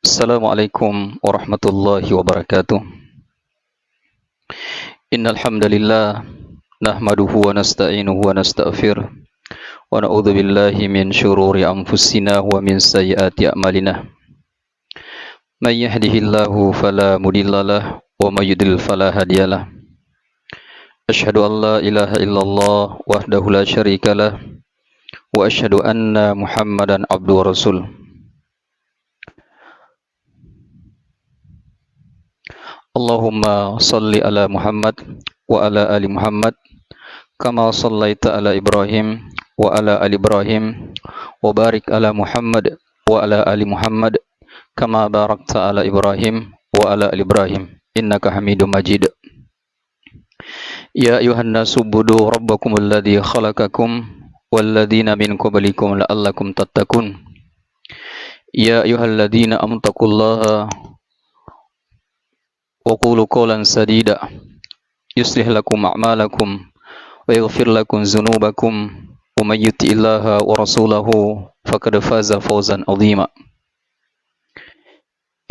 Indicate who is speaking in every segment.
Speaker 1: Assalamualaikum warahmatullahi wabarakatuh. Innal hamdalillah nahmaduhu wa nasta'inuhu wa nastaghfiruh wa na'udzu billahi min shururi anfusina wa min sayyiati a'malina. May yahdihillahu fala mudhillalah wa may yudlil fala hadiyalah. Asyhadu an la ilaha illallah wahdahu la syarikalah wa asyhadu anna Muhammadan abduhu wa rasuluh. Allahumma salli ala Muhammad wa ala ali Muhammad kama sallaita ala Ibrahim wa ala ali Ibrahim wa barik ala Muhammad wa ala ali Muhammad kama barakta ala Ibrahim wa ala ali Ibrahim innaka Hamidum Majid. Ya ayuhan nasu budu rabbakumul ladzi khalaqakum wal ladzina min qablikum la'allakum tattaqun. Ya ayyuhalladzina amtaqullaha wa qulu qawlan sadida yuslih lakum a'malakum wa yaghfir lakum dzunubakum wa may yuti'illaha wa rasulahu faqad faza fawzan 'azima.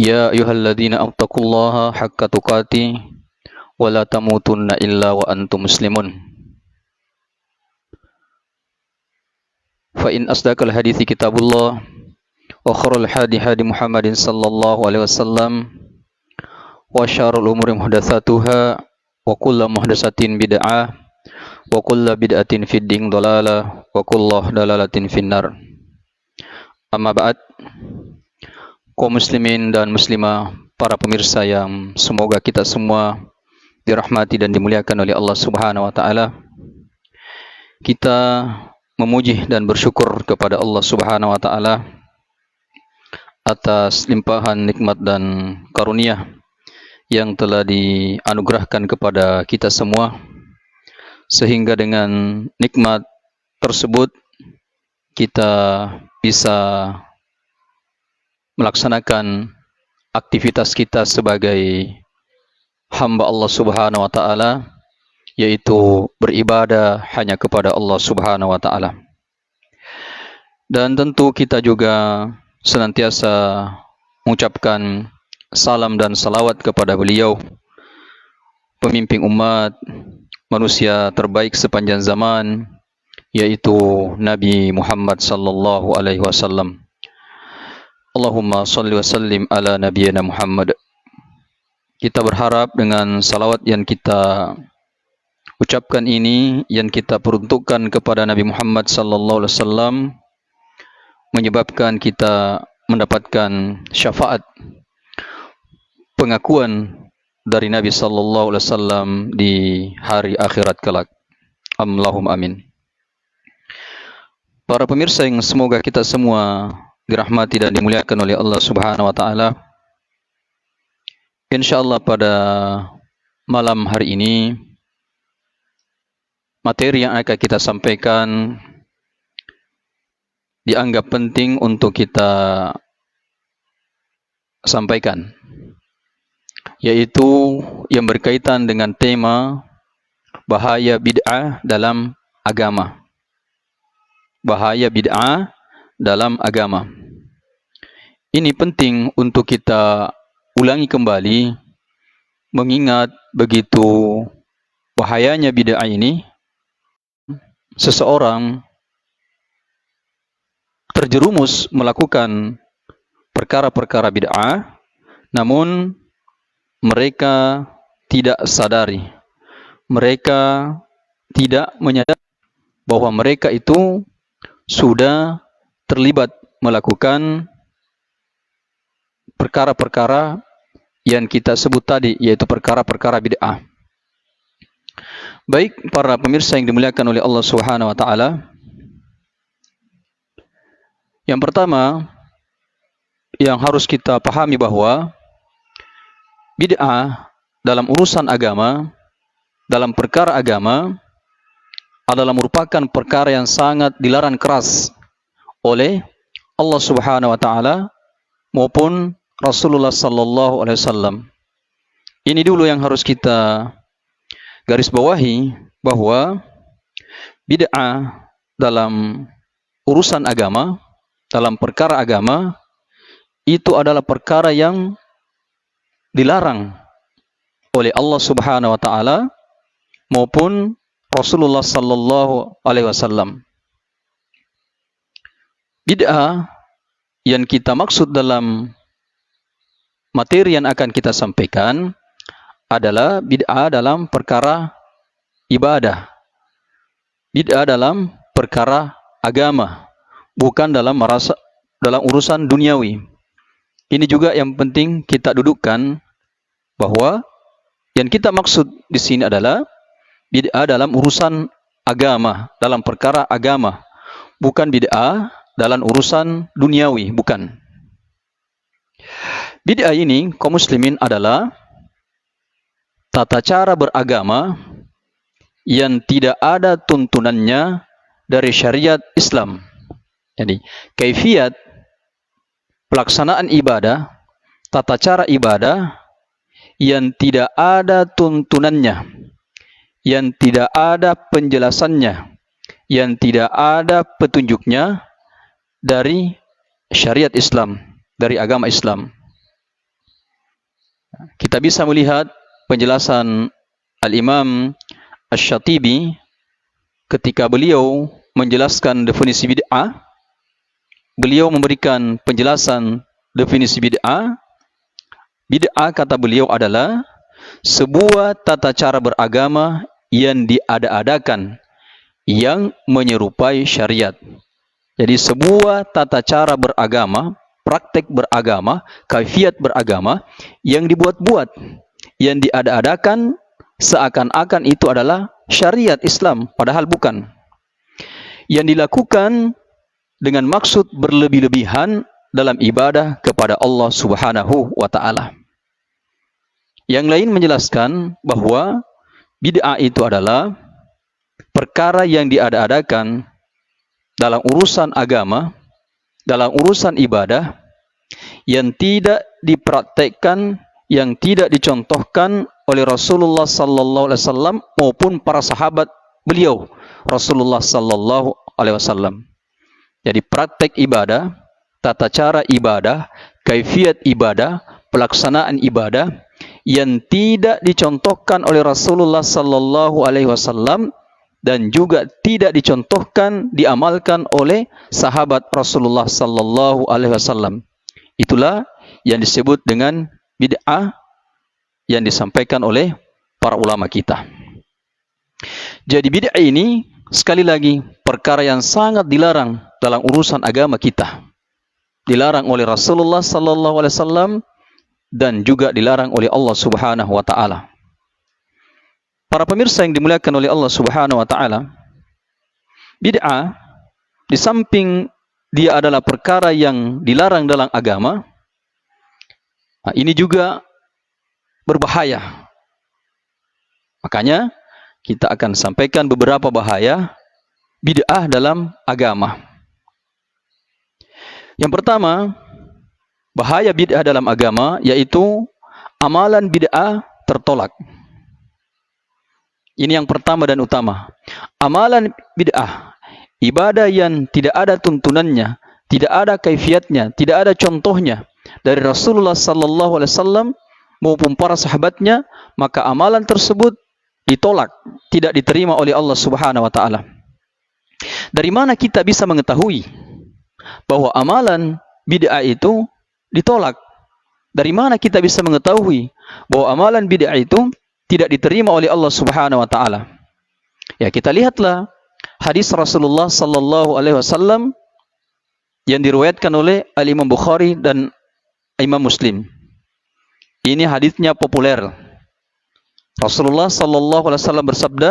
Speaker 1: Ya ayyuhalladzina attaqullaha haqqa tuqatih wa la tamutunna illa wa antum muslimun. Fa in asdaqal hadithi kitabullah wa khairul hadi hadi Muhammadin sallallahu alaihi wasallam wa syarrul umuri muhdatsatuha wa kullu muhdatsatin bid'ah wa kullu bid'atin fid din dhalalah wa kullu dhalalatin finnar. Amma ba'd. Kaum muslimin dan muslimah, para pemirsa yang semoga kita semua dirahmati dan dimuliakan oleh Allah Subhanahu wa taala. Kita memuji dan bersyukur kepada Allah Subhanahu wa taala atas limpahan nikmat dan karunia yang telah dianugerahkan kepada kita semua, sehingga dengan nikmat tersebut kita bisa melaksanakan aktivitas kita sebagai hamba Allah Subhanahu wa taala, yaitu beribadah hanya kepada Allah Subhanahu wa taala. Dan tentu kita juga senantiasa mengucapkan salam dan salawat kepada beliau, pemimpin umat, manusia terbaik sepanjang zaman, yaitu Nabi Muhammad sallallahu alaihi wasallam. Allahumma salli wa sallim ala nabiyyina Muhammad. Kita berharap dengan salawat yang kita ucapkan ini, yang kita peruntukkan kepada Nabi Muhammad sallallahu alaihi wasallam, menyebabkan kita mendapatkan syafaat, pengakuan dari Nabi sallallahu alaihi wasallam di hari akhirat kelak. Allahumma amin. Para pemirsa yang semoga kita semua dirahmati dan dimuliakan oleh Allah Subhanahu wa taala. Insyaallah pada malam hari ini materi yang akan kita sampaikan dianggap penting untuk kita sampaikan, yaitu yang berkaitan dengan tema bahaya bid'ah dalam agama. Bahaya bid'ah dalam agama. Ini penting untuk kita ulangi kembali, mengingat begitu bahayanya bid'ah ini. Seseorang terjerumus melakukan perkara-perkara bid'ah, namun mereka tidak sadari, mereka tidak menyadari bahwa mereka itu sudah terlibat melakukan perkara-perkara yang kita sebut tadi, yaitu perkara-perkara bid'ah. Baik para pemirsa yang dimuliakan oleh Allah Subhanahu wa taala, yang pertama yang harus kita pahami bahwa bid'ah dalam urusan agama, dalam perkara agama, adalah merupakan perkara yang sangat dilarang keras oleh Allah Subhanahu wa taala maupun Rasulullah sallallahu alaihi wasallam. Ini dulu yang harus kita garis bawahi, bahwa bid'ah dalam urusan agama, dalam perkara agama, itu adalah perkara yang dilarang oleh Allah Subhanahu wa taala maupun Rasulullah sallallahu alaihi wasallam. Bid'ah yang kita maksud dalam materi yang akan kita sampaikan adalah bid'ah dalam perkara ibadah. Bid'ah dalam perkara agama, bukan dalam urusan duniawi. Ini juga yang penting kita dudukkan, bahwa yang kita maksud di sini adalah bid'ah dalam urusan agama, dalam perkara agama, bukan bid'ah dalam urusan duniawi, bukan. Bid'ah ini, kaum muslimin, adalah tata cara beragama yang tidak ada tuntunannya dari syariat Islam. Jadi, kaifiat pelaksanaan ibadah, tata cara ibadah yang tidak ada tuntunannya, yang tidak ada penjelasannya, yang tidak ada petunjuknya dari syariat Islam, dari agama Islam. Kita bisa melihat penjelasan Al-Imam Asy-Syatibi ketika beliau menjelaskan definisi bid'ah. Beliau memberikan penjelasan definisi bid'ah. Bid'ah, kata beliau, adalah sebuah tata cara beragama yang diada-adakan, yang menyerupai syariat. Jadi sebuah tata cara beragama, praktek beragama, kaifiat beragama yang dibuat-buat, yang diada-adakan seakan-akan itu adalah syariat Islam, padahal bukan. Yang dilakukan dengan maksud berlebih-lebihan dalam ibadah kepada Allah Subhanahu wa taala. Yang lain menjelaskan bahwa bid'ah itu adalah perkara yang diada-adakan dalam urusan agama, dalam urusan ibadah, yang tidak dipraktekkan, yang tidak dicontohkan oleh Rasulullah sallallahu alaihi wasallam maupun para sahabat beliau Rasulullah sallallahu alaihi wasallam. Jadi praktek ibadah, tata cara ibadah, kaifiat ibadah, pelaksanaan ibadah yang tidak dicontohkan oleh Rasulullah sallallahu alaihi wasallam dan juga tidak dicontohkan, diamalkan oleh sahabat Rasulullah sallallahu alaihi wasallam. Itulah yang disebut dengan bid'ah yang disampaikan oleh para ulama kita. Jadi bid'ah ini, sekali lagi, perkara yang sangat dilarang dalam urusan agama kita. Dilarang oleh Rasulullah sallallahu alaihi wasallam dan juga dilarang oleh Allah Subhanahu wa taala. Para pemirsa yang dimuliakan oleh Allah Subhanahu wa taala, bid'ah di samping dia adalah perkara yang dilarang dalam agama, ini juga berbahaya. Makanya kita akan sampaikan beberapa bahaya bid'ah dalam agama. Yang pertama, bahaya bid'ah dalam agama yaitu amalan bid'ah tertolak. Ini yang pertama dan utama. Amalan bid'ah, ibadah yang tidak ada tuntunannya, tidak ada kaifiatnya, tidak ada contohnya dari Rasulullah sallallahu alaihi wasallam maupun para sahabatnya, maka amalan tersebut ditolak, tidak diterima oleh Allah Subhanahu wa taala. Dari mana kita bisa mengetahui bahwa amalan bid'ah itu ditolak? Dari mana kita bisa mengetahui bahwa amalan bid'ah itu tidak diterima oleh Allah Subhanahu wa taala? Ya, kita lihatlah hadis Rasulullah sallallahu alaihi wasallam yang diriwayatkan oleh Al-Imam Bukhari dan Imam Muslim. Ini hadisnya populer. Rasulullah sallallahu alaihi wasallam bersabda,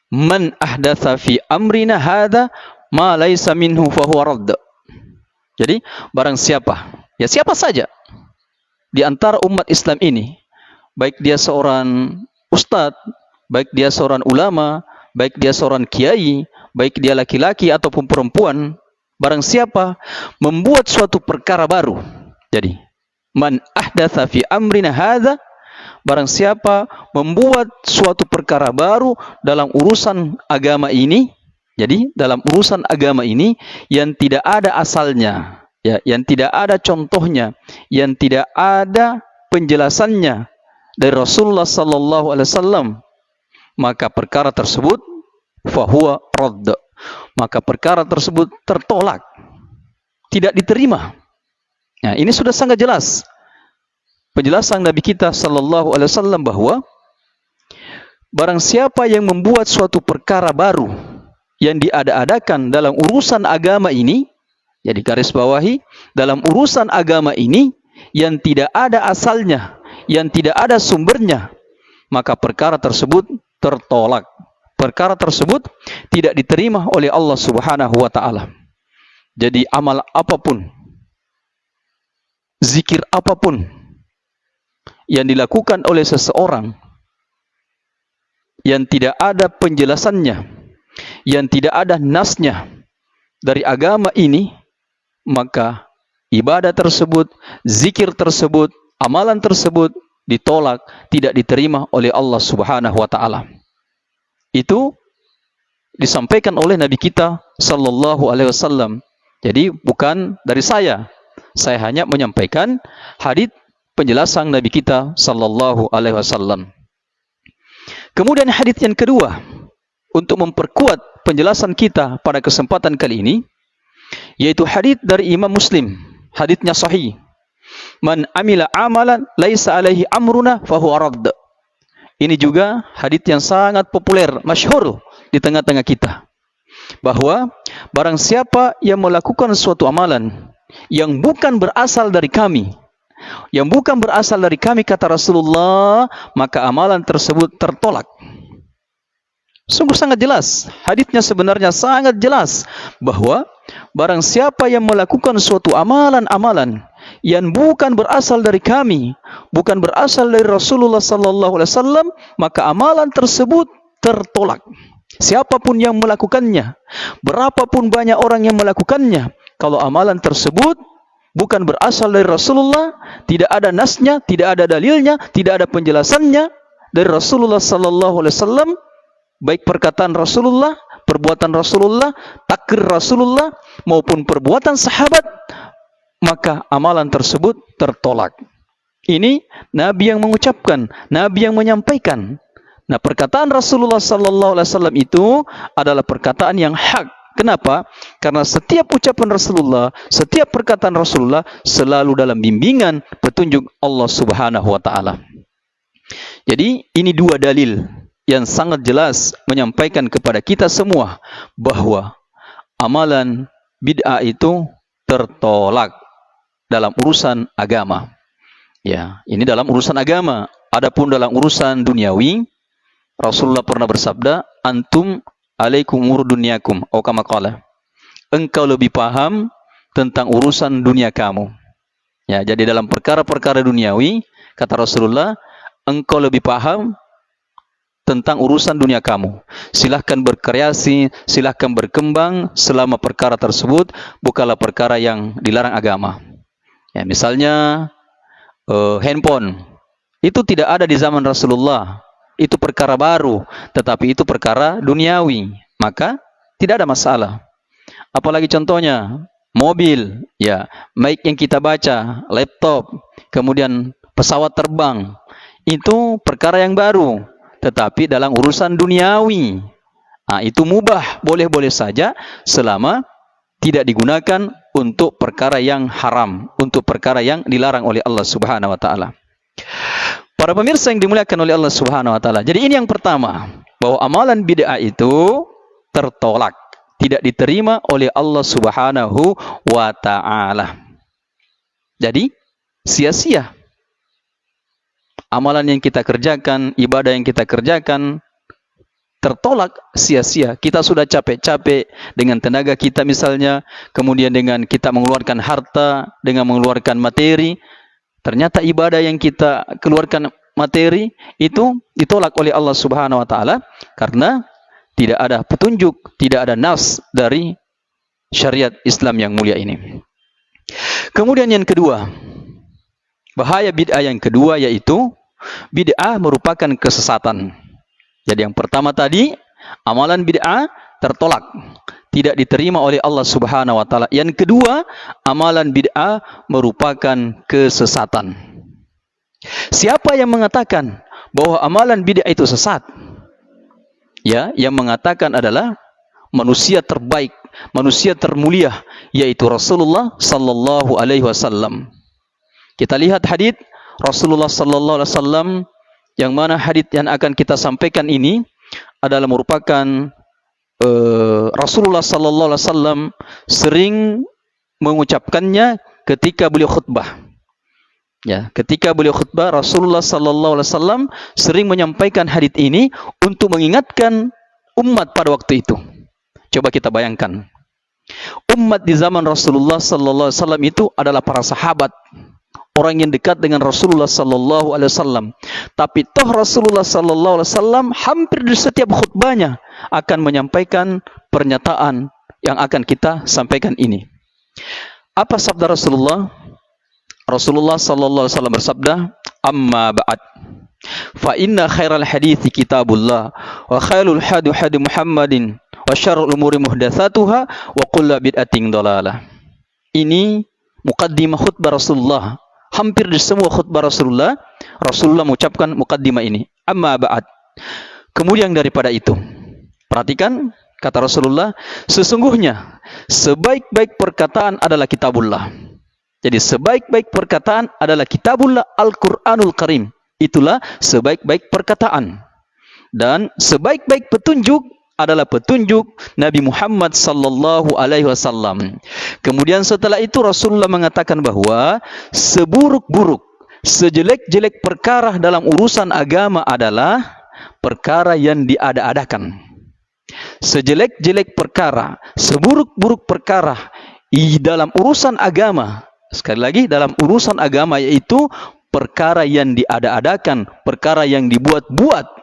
Speaker 1: "Man ahdatsa fi amrina hadza ma laisa minhu fa huwa radd." Jadi, barang siapa, ya siapa saja di antara umat Islam ini, baik dia seorang ustadz, baik dia seorang ulama, baik dia seorang kiai, baik dia laki-laki ataupun perempuan, barang siapa membuat suatu perkara baru. Jadi, man ahdatsa fi amrina hadza, barang siapa membuat suatu perkara baru dalam urusan agama ini, Jadi dalam urusan agama ini yang tidak ada asalnya, ya, yang tidak ada contohnya, yang tidak ada penjelasannya dari Rasulullah sallallahu alaihi wasallam, maka perkara tersebut fahuwa radd. Maka perkara tersebut tertolak, tidak diterima. Nah, ini sudah sangat jelas penjelasan Nabi kita sallallahu alaihi wasallam bahwa barang siapa yang membuat suatu perkara baru yang diada-adakan dalam urusan agama ini, jadi garis bawahi, dalam urusan agama ini yang tidak ada asalnya, yang tidak ada sumbernya, maka perkara tersebut tertolak. Perkara tersebut tidak diterima oleh Allah Subhanahu wa taala. Jadi amal apapun, zikir apapun yang dilakukan oleh seseorang yang tidak ada penjelasannya, yang tidak ada nasnya dari agama ini, maka ibadah tersebut, zikir tersebut, amalan tersebut ditolak, tidak diterima oleh Allah Subhanahu wa taala. Itu disampaikan oleh Nabi kita sallallahu alaihi wasallam. Jadi bukan dari saya. Saya hanya menyampaikan hadits penjelasan Nabi kita sallallahu alaihi wasallam. Kemudian hadits yang kedua, untuk memperkuat penjelasan kita pada kesempatan kali ini, yaitu hadits dari Imam Muslim. Haditsnya sahih. Man amila amalan laisa alaihi amruna fahuwa radd. Ini juga hadits yang sangat populer, masyhur di tengah-tengah kita. Bahwa barang siapa yang melakukan suatu amalan yang bukan berasal dari kami, yang bukan berasal dari kami, kata Rasulullah, maka amalan tersebut tertolak. Sungguh sangat jelas, haditsnya sebenarnya sangat jelas bahwa barang siapa yang melakukan suatu amalan-amalan yang bukan berasal dari kami, bukan berasal dari Rasulullah sallallahu alaihi wasallam, maka amalan tersebut tertolak. Siapapun yang melakukannya, berapapun banyak orang yang melakukannya, kalau amalan tersebut bukan berasal dari Rasulullah, tidak ada nasnya, tidak ada dalilnya, tidak ada penjelasannya dari Rasulullah sallallahu alaihi wasallam, baik perkataan Rasulullah, perbuatan Rasulullah, takrir Rasulullah, maupun perbuatan sahabat, maka amalan tersebut tertolak. Ini Nabi yang mengucapkan, Nabi yang menyampaikan. Nah, perkataan Rasulullah sallallahu alaihi wasallam itu adalah perkataan yang hak. Kenapa? Karena setiap ucapan Rasulullah, setiap perkataan Rasulullah selalu dalam bimbingan petunjuk Allah Subhanahu wa taala. Jadi, ini dua dalil yang sangat jelas menyampaikan kepada kita semua bahwa amalan bid'ah itu tertolak dalam urusan agama. Ya, ini dalam urusan agama. Adapun dalam urusan duniawi, Rasulullah pernah bersabda, antum alaikum umur dunyakum, atau kama qala. Engkau lebih paham tentang urusan dunia kamu. Ya, jadi dalam perkara-perkara duniawi, kata Rasulullah, engkau lebih paham tentang urusan dunia kamu. Silahkan berkreasi, silahkan berkembang selama perkara tersebut bukanlah perkara yang dilarang agama. Ya, misalnya handphone itu tidak ada di zaman Rasulullah. Itu perkara baru, tetapi itu perkara duniawi, maka tidak ada masalah. Apalagi contohnya mobil, ya, baik yang kita baca, laptop, kemudian pesawat terbang, itu perkara yang baru, tetapi dalam urusan duniawi. Nah, itu mubah, boleh-boleh saja selama tidak digunakan untuk perkara yang haram, untuk perkara yang dilarang oleh Allah Subhanahu wa taala. Para pemirsa yang dimuliakan oleh Allah Subhanahu wa taala. Jadi ini yang pertama, bahwa amalan bid'ah itu tertolak, tidak diterima oleh Allah Subhanahu wa taala. Jadi sia-sia amalan yang kita kerjakan, ibadah yang kita kerjakan tertolak, sia-sia. Kita sudah capek-capek dengan tenaga kita misalnya, kemudian dengan kita mengeluarkan harta, dengan mengeluarkan materi, ternyata ibadah yang kita keluarkan materi itu ditolak oleh Allah Subhanahu wa taala karena tidak ada petunjuk, tidak ada nas dari syariat Islam yang mulia ini. Kemudian yang kedua, bahaya bid'ah yang kedua yaitu bid'ah merupakan kesesatan. Jadi yang pertama tadi, amalan bid'ah tertolak, tidak diterima oleh Allah Subhanahu wa taala. Yang kedua, amalan bid'ah merupakan kesesatan. Siapa yang mengatakan bahwa amalan bid'ah itu sesat? Ya, yang mengatakan adalah manusia terbaik, manusia termulia, yaitu Rasulullah sallallahu alaihi wasallam. Kita lihat hadis Rasulullah sallallahu alaihi wasallam, yang mana hadis yang akan kita sampaikan ini adalah merupakan Rasulullah sallallahu alaihi wasallam sering mengucapkannya ketika beliau khutbah. Ya, ketika beliau khutbah, Rasulullah sallallahu alaihi wasallam sering menyampaikan hadis ini untuk mengingatkan umat pada waktu itu. Coba kita bayangkan. Umat di zaman Rasulullah sallallahu alaihi wasallam itu adalah para sahabat, orang yang dekat dengan Rasulullah sallallahu alaihi wasallam. Tapi toh Rasulullah sallallahu alaihi wasallam hampir di setiap khutbahnya akan menyampaikan pernyataan yang akan kita sampaikan ini. Apa sabda Rasulullah? Rasulullah sallallahu alaihi wasallam bersabda, "Amma ba'd. Fa inna khairal hadithi kitabullah wa khairul hadi hadi Muhammadin wa syarrul umuri muhdatsatuha wa kullu bid'atin dhalalah." Ini mukaddimah khutbah Rasulullah. Hampir di semua khutbah Rasulullah mengucapkan mukaddimah ini. Amma ba'd. Kemudian daripada itu, perhatikan kata Rasulullah, sesungguhnya sebaik-baik perkataan adalah kitabullah. Jadi sebaik-baik perkataan adalah kitabullah, Al-Quranul Karim. Itulah sebaik-baik perkataan. Dan sebaik-baik petunjuk adalah petunjuk Nabi Muhammad sallallahu alaihi wasallam. Kemudian setelah itu Rasulullah mengatakan bahwa seburuk-buruk, sejelek-jelek perkara dalam urusan agama adalah perkara yang diada-adakan. Sejelek-jelek perkara, seburuk-buruk perkara dalam urusan agama, sekali lagi dalam urusan agama, yaitu perkara yang diada-adakan, perkara yang dibuat-buat.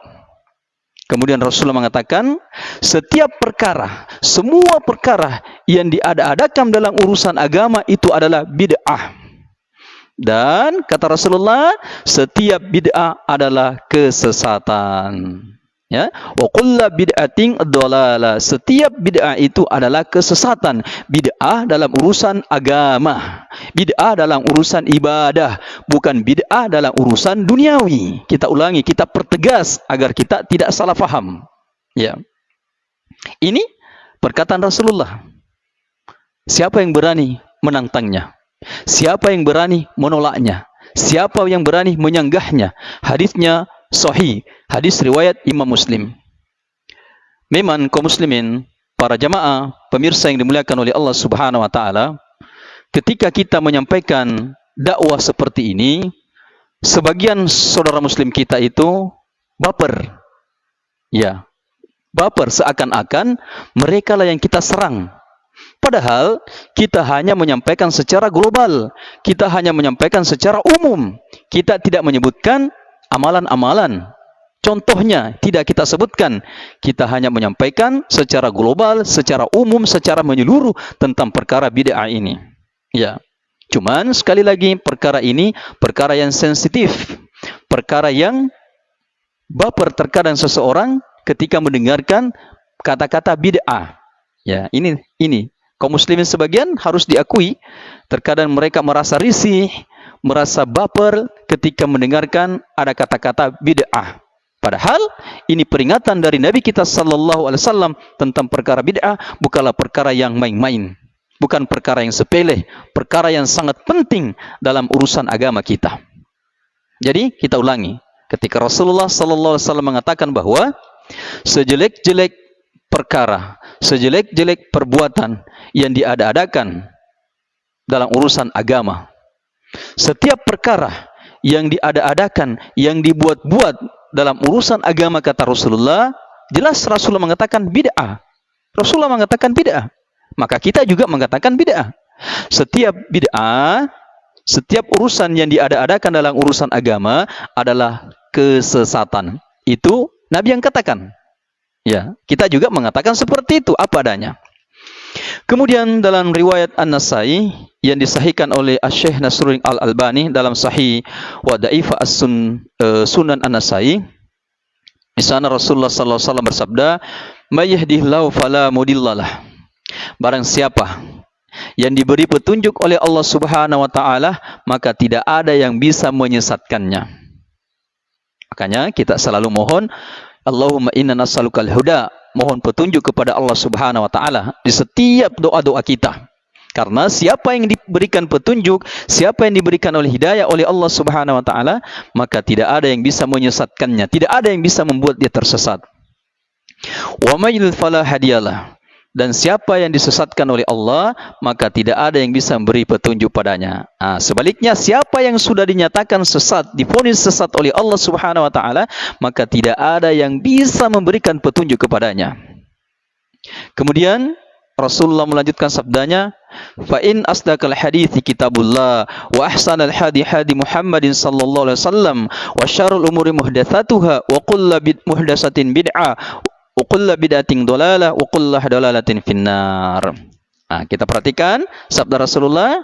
Speaker 1: Kemudian Rasulullah mengatakan, setiap perkara, semua perkara yang diada-adakan dalam urusan agama itu adalah bid'ah. Dan kata Rasulullah, setiap bid'ah adalah kesesatan. Ya, wa kullu bid'atin dhalalah. Setiap bid'ah itu adalah kesesatan. Bid'ah dalam urusan agama, bid'ah dalam urusan ibadah, bukan bid'ah dalam urusan duniawi. Kita ulangi, kita pertegas agar kita tidak salah faham. Ya. Ini perkataan Rasulullah. Siapa yang berani menantangnya? Siapa yang berani menolaknya? Siapa yang berani menyanggahnya? Hadisnya sahih, hadis riwayat Imam Muslim. Memang kaum muslimin, para jamaah, pemirsa yang dimuliakan oleh Allah Subhanahu wa taala, ketika kita menyampaikan dakwah seperti ini, sebagian saudara muslim kita itu baper. Ya, baper, seakan-akan mereka lah yang kita serang. Padahal kita hanya menyampaikan secara global, kita hanya menyampaikan secara umum. Kita tidak menyebutkan amalan-amalan. Contohnya tidak kita sebutkan. Kita hanya menyampaikan secara global, secara umum, secara menyeluruh tentang perkara bid'ah ini. Ya. Cuman sekali lagi, perkara ini perkara yang sensitif, perkara yang baper terkadang seseorang ketika mendengarkan kata-kata bid'ah. Ya, ini kaum muslimin sebagian harus diakui, terkadang mereka merasa risih, merasa baper ketika mendengarkan ada kata-kata bid'ah. Padahal ini peringatan dari Nabi kita sallallahu alaihi wasallam tentang perkara bid'ah bukanlah perkara yang main-main, bukan perkara yang sepele, perkara yang sangat penting dalam urusan agama kita. Jadi kita ulangi, ketika Rasulullah sallallahu alaihi wasallam mengatakan bahwa sejelek-jelek perkara, sejelek-jelek perbuatan yang diada-adakan dalam urusan agama, setiap perkara yang diada-adakan, yang dibuat-buat dalam urusan agama, kata Rasulullah, jelas Rasulullah mengatakan bid'ah. Rasulullah mengatakan bid'ah. Maka kita juga mengatakan bid'ah. Setiap bid'ah, setiap urusan yang diada-adakan dalam urusan agama adalah kesesatan. Itu Nabi yang katakan. Ya, kita juga mengatakan seperti itu apa adanya. Kemudian dalam riwayat An-Nasai yang disahihkan oleh Asy-Syaikh Nasruddin Al-Albani dalam Sahih wa Dhaif Sunan An-Nasai, di sana Rasulullah sallallahu alaihi wasallam bersabda, may yahdihillahu fala mudhillalah. Barang siapa yang diberi petunjuk oleh Allah Subhanahu wa taala, maka tidak ada yang bisa menyesatkannya. Makanya kita selalu mohon, Allahumma inna nas'alukal huda, mohon petunjuk kepada Allah Subhanahu wa taala di setiap doa-doa kita. Karena siapa yang diberikan petunjuk, siapa yang diberikan oleh hidayah oleh Allah Subhanahu wa taala, maka tidak ada yang bisa menyesatkannya, tidak ada yang bisa membuat dia tersesat. Wa may yudlil fala hadiyalah. Dan siapa yang disesatkan oleh Allah, maka tidak ada yang bisa memberi petunjuk padanya. Sebaliknya, siapa yang sudah dinyatakan sesat, divonis sesat oleh Allah Subhanahu wa taala, maka tidak ada yang bisa memberikan petunjuk kepadanya. Kemudian Rasulullah melanjutkan sabdanya, fa in asdaqal hadithi kitabullah wa ahsanal hadi hadi Muhammadin sallallahu alaihi wasallam wa syarrul umuri muhdatsatuha wa kullu muhdatsatin bid'ah wa kullu bid'atin dhalalah wa kullu dhalalatin finnar. Kita perhatikan sabda Rasulullah,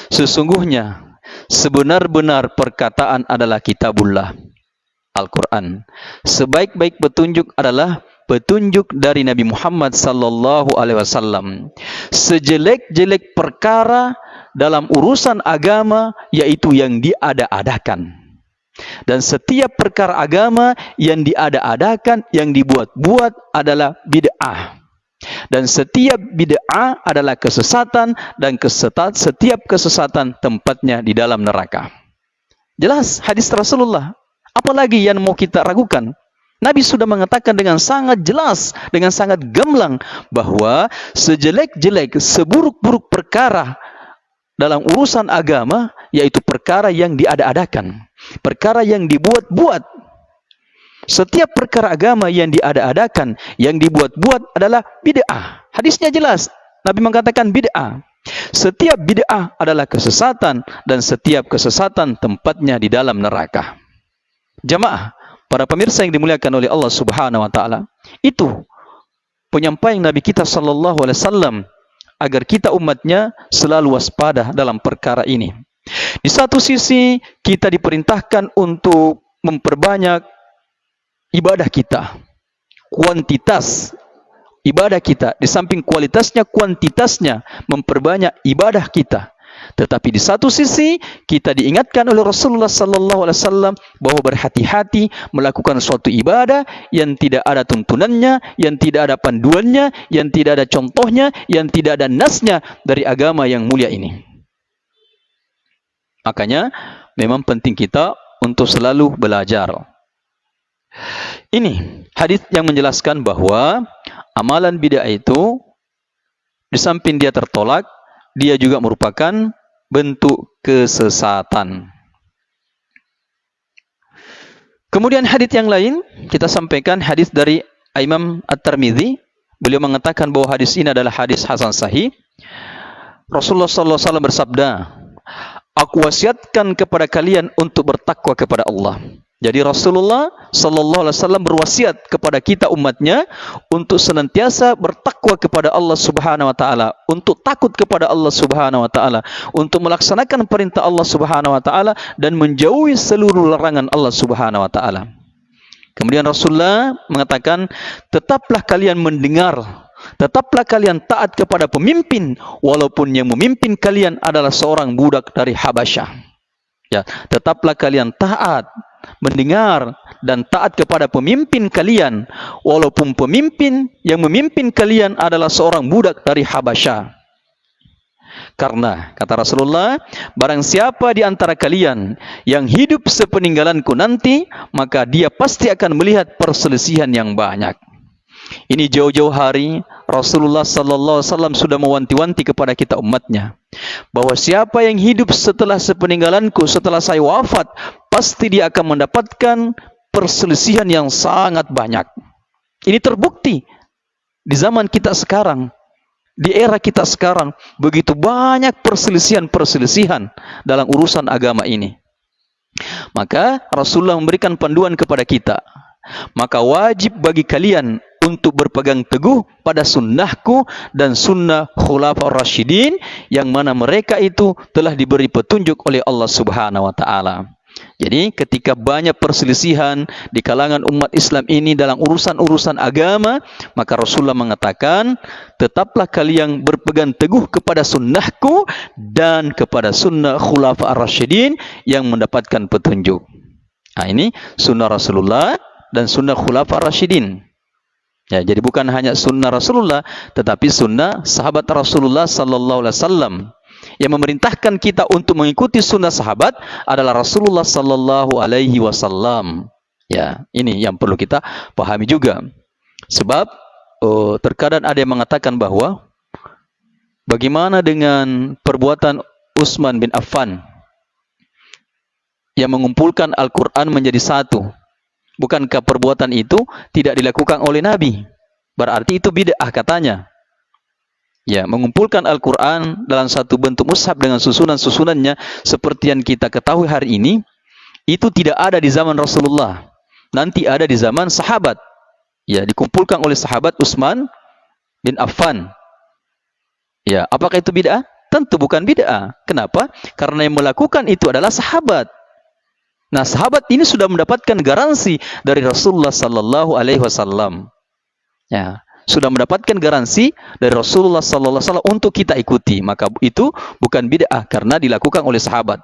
Speaker 1: sesungguhnya sebenar-benar perkataan adalah kitabullah, Al-Quran. Sebaik-baik petunjuk adalah petunjuk dari Nabi Muhammad sallallahu alaihi wasallam. Sejelek-jelek perkara dalam urusan agama yaitu yang diada-adakan. Dan setiap perkara agama yang diada-adakan, yang dibuat-buat adalah bid'ah. Dan setiap bid'ah adalah kesesatan, dan setiap kesesatan tempatnya di dalam neraka. Jelas hadis Rasulullah. Apalagi yang mau kita ragukan? Nabi sudah mengatakan dengan sangat jelas, dengan sangat gamblang, bahwa sejelek-jelek, seburuk-buruk perkara dalam urusan agama, yaitu perkara yang diada-adakan, perkara yang dibuat-buat. Setiap perkara agama yang diada-adakan, yang dibuat-buat adalah bid'ah. Hadisnya jelas, Nabi mengatakan bid'ah. Setiap bid'ah adalah kesesatan, dan setiap kesesatan tempatnya di dalam neraka. Jamaah, para pemirsa yang dimuliakan oleh Allah Subhanahu wa taala, itu penyampaian Nabi kita sallallahu alaihi wasallam agar kita umatnya selalu waspada dalam perkara ini. Di satu sisi kita diperintahkan untuk memperbanyak ibadah kita, kuantitas ibadah kita, di samping kualitasnya, kuantitasnya, memperbanyak ibadah kita. Tetapi di satu sisi kita diingatkan oleh Rasulullah sallallahu alaihi wasallam bahwa berhati-hati melakukan suatu ibadah yang tidak ada tuntunannya, yang tidak ada panduannya, yang tidak ada contohnya, yang tidak ada nasnya dari agama yang mulia ini. Makanya memang penting kita untuk selalu belajar. Ini hadis yang menjelaskan bahwa amalan bid'ah itu di samping dia tertolak, dia juga merupakan bentuk kesesatan. Kemudian hadis yang lain kita sampaikan, hadis dari Imam At-Tirmidzi. Beliau mengatakan bahwa hadis ini adalah hadis hasan sahih. Rasulullah sallallahu alaihi wasallam bersabda, "Aku wasiatkan kepada kalian untuk bertakwa kepada Allah." Jadi Rasulullah sallallahu alaihi wasallam berwasiat kepada kita umatnya untuk senantiasa bertakwa kepada Allah Subhanahu wa taala, untuk takut kepada Allah Subhanahu wa taala, untuk melaksanakan perintah Allah Subhanahu wa taala dan menjauhi seluruh larangan Allah Subhanahu wa taala. Kemudian Rasulullah mengatakan, "Tetaplah kalian mendengar, tetaplah kalian taat kepada pemimpin walaupun yang memimpin kalian adalah seorang budak dari Habasyah." Ya, tetaplah kalian taat, mendengar dan taat kepada pemimpin kalian walaupun pemimpin yang memimpin kalian adalah seorang budak dari Habasyah. Karena kata Rasulullah, barang siapa di antara kalian yang hidup sepeninggalanku nanti, maka dia pasti akan melihat perselisihan yang banyak. Ini jauh-jauh hari Rasulullah sallallahu alaihi wasallam sudah mewanti-wanti kepada kita umatnya bahwa siapa yang hidup setelah sepeninggalanku, setelah saya wafat, pasti dia akan mendapatkan perselisihan yang sangat banyak. Ini terbukti di zaman kita sekarang, di era kita sekarang, begitu banyak perselisihan-perselisihan dalam urusan agama ini. Maka Rasulullah memberikan panduan kepada kita. Maka wajib bagi kalian untuk berpegang teguh pada sunnahku dan sunnah khulafaur rasyidin, yang mana mereka itu telah diberi petunjuk oleh Allah Subhanahu wa taala. Jadi ketika banyak perselisihan di kalangan umat Islam ini dalam urusan-urusan agama, maka Rasulullah mengatakan, tetaplah kalian berpegang teguh kepada sunnahku dan kepada sunnah khulafa ar-rasyidin yang mendapatkan petunjuk. Nah, ini sunnah Rasulullah dan sunnah khulafa ar-rasyidin. Ya, jadi bukan hanya sunnah Rasulullah, tetapi sunnah sahabat Rasulullah sallallahu alaihi wasallam. Yang memerintahkan kita untuk mengikuti sunnah sahabat adalah Rasulullah sallallahu alaihi wasallam. Ya, ini yang perlu kita pahami juga. Sebab terkadang ada yang mengatakan bahwa bagaimana dengan perbuatan Utsman bin Affan yang mengumpulkan Al-Quran menjadi satu? Bukankah perbuatan itu tidak dilakukan oleh Nabi? Berarti itu bid'ah katanya. Ya, mengumpulkan Al-Quran dalam satu bentuk mushaf dengan susunan-susunannya seperti yang kita ketahui hari ini, itu tidak ada di zaman Rasulullah. Nanti ada di zaman sahabat. Ya, dikumpulkan oleh sahabat Utsman bin Affan. Ya, apakah itu bid'ah? Tentu bukan bid'ah. Kenapa? Karena yang melakukan itu adalah sahabat. Nah, sahabat ini sudah mendapatkan garansi dari Rasulullah sallallahu alaihi wasallam. Ya, sudah mendapatkan garansi dari Rasulullah sallallahu alaihi wasallam untuk kita ikuti, maka itu bukan bid'ah karena dilakukan oleh sahabat.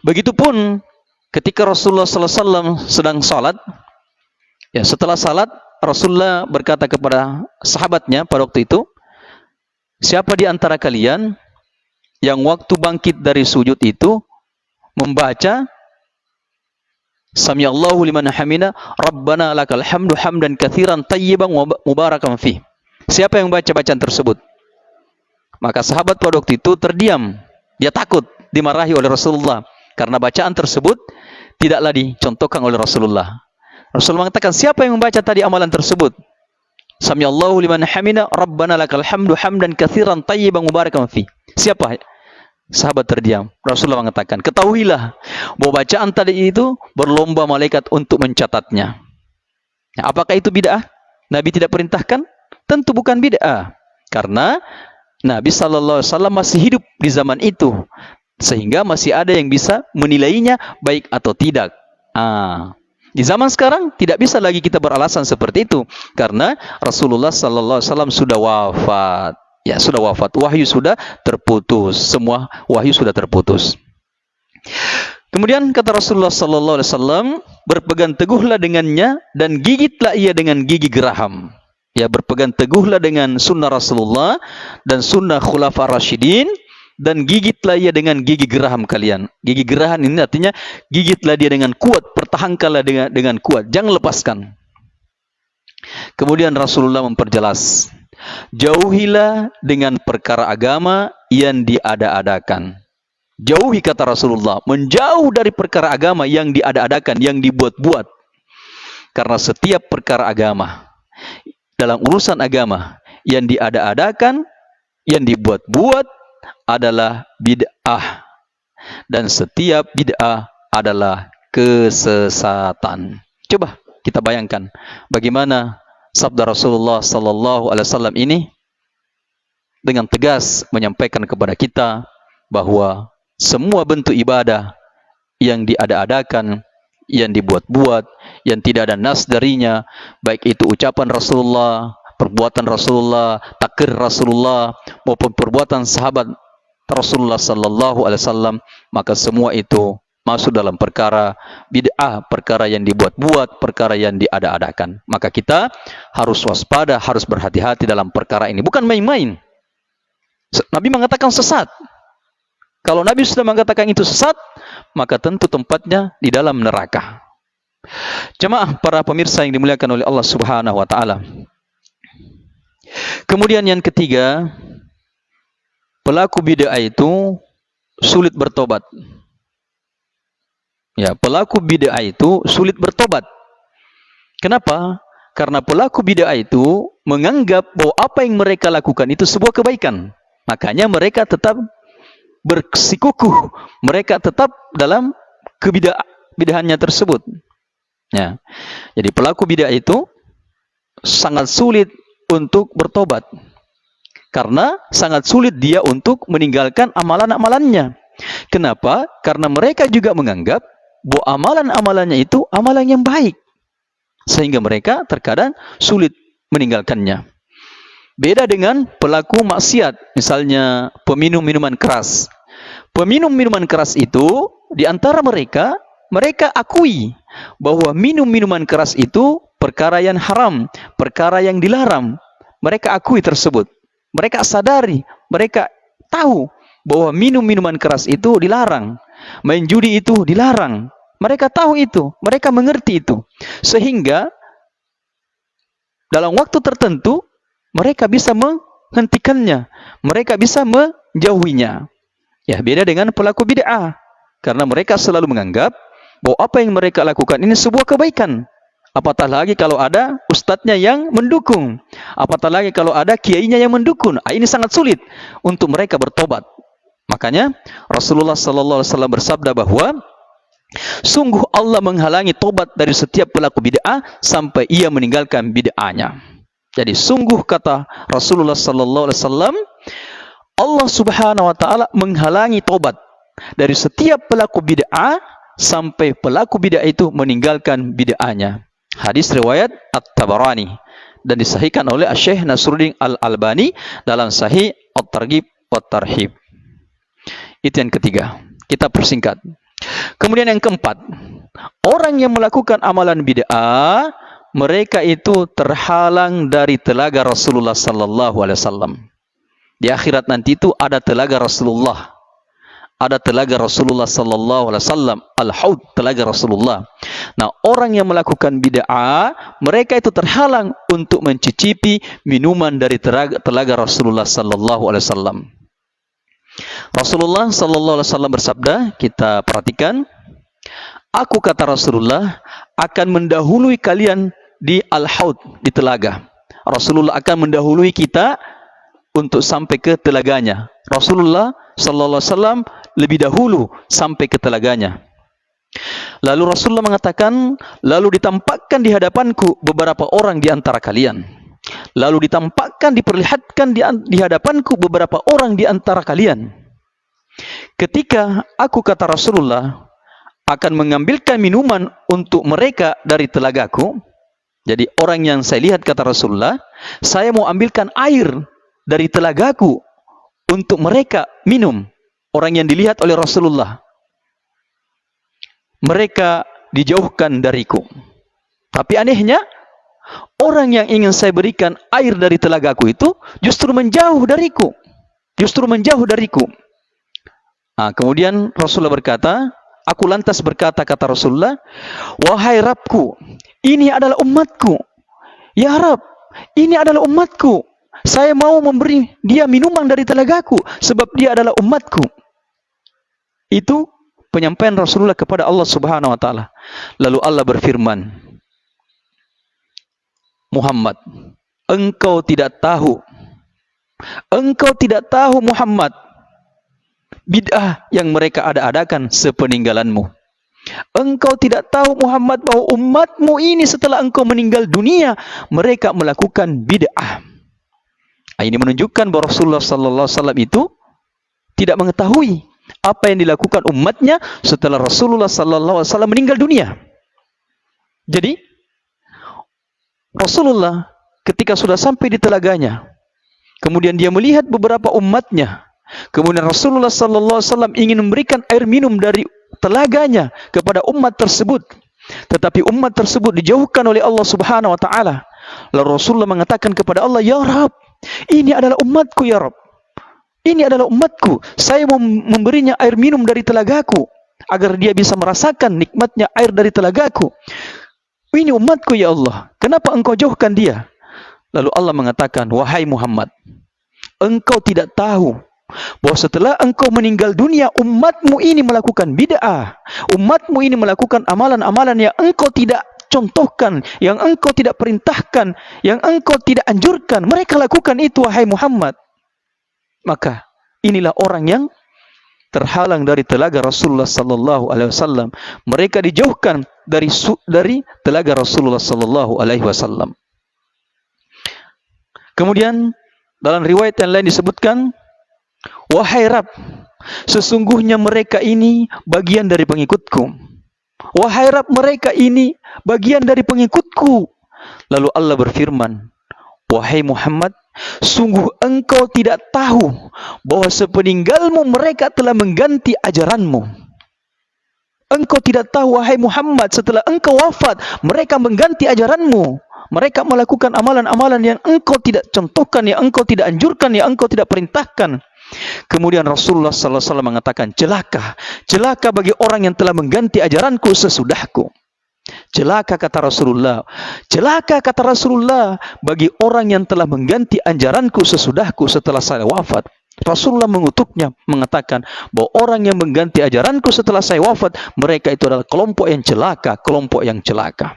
Speaker 1: Begitupun ketika Rasulullah sallallahu alaihi wasallam sedang salat, ya, setelah salat Rasulullah berkata kepada sahabatnya pada waktu itu, siapa di antara kalian yang waktu bangkit dari sujud itu membaca Samiallahu liman hamida, Rabbana lakal hamdu hamdan katsiran tayyiban mubarakan fih. Siapa yang baca bacaan tersebut? Maka sahabat pada waktu itu terdiam. Dia takut dimarahi oleh Rasulullah karena bacaan tersebut tidaklah dicontohkan oleh Rasulullah. Rasulullah mengatakan, siapa yang membaca tadi amalan tersebut? Samiallahu liman hamida, Rabbana lakal hamdu hamdan katsiran tayyiban mubarakan fih. Siapa? Sahabat terdiam. Rasulullah mengatakan, ketahuilah bahwa bacaan tadi itu berlomba malaikat untuk mencatatnya. Nah, apakah itu bid'ah? Nabi tidak perintahkan? Tentu bukan bid'ah. Karena Nabi sallallahu alaihi wasallam masih hidup di zaman itu, sehingga masih ada yang bisa menilainya baik atau tidak. Di zaman sekarang tidak bisa lagi kita beralasan seperti itu, karena Rasulullah sallallahu alaihi wasallam sudah wafat. Ya, sudah wafat. Wahyu sudah terputus. Semua wahyu sudah terputus. Kemudian kata Rasulullah sallallahu alaihi wasallam, berpegang teguhlah dengannya dan gigitlah ia dengan gigi geraham. Ya, berpegang teguhlah dengan sunnah Rasulullah dan sunnah khulafa rasyidin dan gigitlah ia dengan gigi geraham kalian. Gigi geraham ini artinya gigitlah dia dengan kuat, pertahankanlah dengan kuat, jangan lepaskan. Kemudian Rasulullah memperjelas, jauhilah dengan perkara agama yang diada-adakan. Jauhi, kata Rasulullah, menjauh dari perkara agama yang diada-adakan, yang dibuat-buat. Karena setiap perkara agama, dalam urusan agama, yang diada-adakan, yang dibuat-buat adalah bid'ah. Dan setiap bid'ah adalah kesesatan. Coba kita bayangkan bagaimana sabda Rasulullah sallallahu alaihi wasallam ini dengan tegas menyampaikan kepada kita bahwa semua bentuk ibadah yang diada-adakan, yang dibuat-buat, yang tidak ada nas darinya, baik itu ucapan Rasulullah, perbuatan Rasulullah, takrir Rasulullah, maupun perbuatan sahabat Rasulullah sallallahu alaihi wasallam, maka semua itu masuk dalam perkara bid'ah, perkara yang dibuat-buat, perkara yang diada-adakan. Maka kita harus waspada, harus berhati-hati dalam perkara ini. Bukan main-main. Nabi mengatakan sesat. Kalau Nabi sudah mengatakan itu sesat, maka tentu tempatnya di dalam neraka. Jemaah para pemirsa yang dimuliakan oleh Allah Subhanahu wa taala. Kemudian yang ketiga, pelaku bid'ah itu sulit bertobat. Ya, pelaku bid'ah itu sulit bertobat. Kenapa? Karena pelaku bid'ah itu menganggap bahwa apa yang mereka lakukan itu sebuah kebaikan. Makanya mereka tetap bersikukuh, mereka tetap dalam kebid'ahannya tersebut. Ya. Jadi pelaku bid'ah itu sangat sulit untuk bertobat. Karena sangat sulit dia untuk meninggalkan amalan-amalannya. Kenapa? Karena mereka juga menganggap bahwa amalan-amalannya itu amalan yang baik, sehingga mereka terkadang sulit meninggalkannya. Beda dengan pelaku maksiat, misalnya peminum minuman keras. Peminum minuman keras itu, di antara mereka akui bahwa minum minuman keras itu perkara yang haram, perkara yang dilarang. Mereka akui tersebut. Mereka sadari, mereka tahu bahwa minum minuman keras itu dilarang. Main judi itu dilarang. Mereka tahu itu, mereka mengerti itu. Sehingga dalam waktu tertentu mereka bisa menghentikannya, mereka bisa menjauhinya. Ya, beda dengan pelaku bid'ah, karena mereka selalu menganggap bahwa apa yang mereka lakukan ini sebuah kebaikan. Apatah lagi kalau ada ustadznya yang mendukung, apatah lagi kalau ada kiainya yang mendukung. Ini sangat sulit untuk mereka bertobat. Makanya Rasulullah sallallahu alaihi wasallam bersabda bahwa sungguh Allah menghalangi tobat dari setiap pelaku bid'ah sampai ia meninggalkan bid'ahnya. Jadi sungguh kata Rasulullah sallallahu alaihi wasallam, Allah Subhanahu wa taala menghalangi tobat dari setiap pelaku bid'ah sampai pelaku bid'ah itu meninggalkan bid'ahnya. Hadis riwayat At-Tabarani dan disahihkan oleh Syekh Nasruddin Al-Albani dalam Sahih At-Targhib wa Tarhib. Itu yang ketiga. Kita persingkat. Kemudian yang keempat, orang yang melakukan amalan bid'ah, mereka itu terhalang dari telaga Rasulullah sallallahu alaihi wasallam. Di akhirat nanti itu ada telaga Rasulullah. Ada telaga Rasulullah sallallahu alaihi wasallam, al-haud, telaga Rasulullah. Nah, orang yang melakukan bid'ah, mereka itu terhalang untuk mencicipi minuman dari telaga Rasulullah sallallahu alaihi wasallam. Rasulullah sallallahu alaihi wasallam bersabda, kita perhatikan, aku kata Rasulullah akan mendahului kalian di al-haud, di telaga. Rasulullah akan mendahului kita untuk sampai ke telaganya. Rasulullah sallallahu alaihi wasallam lebih dahulu sampai ke telaganya. Lalu Rasulullah mengatakan, lalu ditampakkan di hadapanku beberapa orang di antara kalian. Lalu ditampakkan, diperlihatkan di hadapanku beberapa orang di antara kalian. Ketika aku kata Rasulullah akan mengambilkan minuman untuk mereka dari telagaku. Jadi orang yang saya lihat kata Rasulullah, saya mau ambilkan air dari telagaku untuk mereka minum. Orang yang dilihat oleh Rasulullah, mereka dijauhkan dariku. Tapi anehnya, orang yang ingin saya berikan air dari telagaku itu justru menjauh dariku. Justru menjauh dariku. Nah, kemudian Rasulullah berkata, aku lantas berkata, kata Rasulullah, wahai Rabbku, ini adalah umatku. Ya Rabb, ini adalah umatku. Saya mau memberi dia minuman dari telagaku sebab dia adalah umatku. Itu penyampaian Rasulullah kepada Allah Subhanahu wa taala. Lalu Allah berfirman, Muhammad, engkau tidak tahu Muhammad, bid'ah yang mereka ada-adakan sepeninggalanmu. Engkau tidak tahu Muhammad bahwa umatmu ini setelah engkau meninggal dunia, mereka melakukan bid'ah. Ini menunjukkan bahwa Rasulullah sallallahu alaihi wasallam itu tidak mengetahui apa yang dilakukan umatnya setelah Rasulullah sallallahu alaihi wasallam meninggal dunia. Jadi Rasulullah ketika sudah sampai di telaganya, kemudian dia melihat beberapa umatnya, kemudian Rasulullah sallallahu alaihi wasallam ingin memberikan air minum dari telaganya kepada umat tersebut, tetapi umat tersebut dijauhkan oleh Allah Subhanahu wa taala. Lalu Rasulullah mengatakan kepada Allah, ya Rabb, ini adalah umatku ya Rabb. Ini adalah umatku. Saya mau memberinya air minum dari telagaku agar dia bisa merasakan nikmatnya air dari telagaku. Ini umatku ya Allah. Kenapa engkau jauhkan dia? Lalu Allah mengatakan, wahai Muhammad, engkau tidak tahu bahwa setelah engkau meninggal dunia, umatmu ini melakukan bid'ah. Umatmu ini melakukan amalan-amalan yang engkau tidak contohkan, yang engkau tidak perintahkan, yang engkau tidak anjurkan. Mereka lakukan itu, wahai Muhammad. Maka inilah orang yang terhalang dari telaga Rasulullah sallallahu alaihi wasallam. Mereka dijauhkan dari telaga Rasulullah sallallahu alaihi wasallam. Kemudian dalam riwayat yang lain disebutkan, wahai Rabb, sesungguhnya mereka ini bagian dari pengikutku. Wahai Rabb, mereka ini bagian dari pengikutku. Lalu Allah berfirman, wahai Muhammad, sungguh engkau tidak tahu bahwa sepeninggalmu mereka telah mengganti ajaranmu. Engkau tidak tahu, wahai Muhammad, setelah engkau wafat, mereka mengganti ajaranmu. Mereka melakukan amalan-amalan yang engkau tidak contohkan, yang engkau tidak anjurkan, yang engkau tidak perintahkan. Kemudian Rasulullah SAW mengatakan, celaka bagi orang yang telah mengganti ajaranku sesudahku. Celaka kata Rasulullah bagi orang yang telah mengganti ajaranku sesudahku setelah saya wafat. Rasulullah mengutuknya, mengatakan bahwa orang yang mengganti ajaranku setelah saya wafat, mereka itu adalah kelompok yang celaka.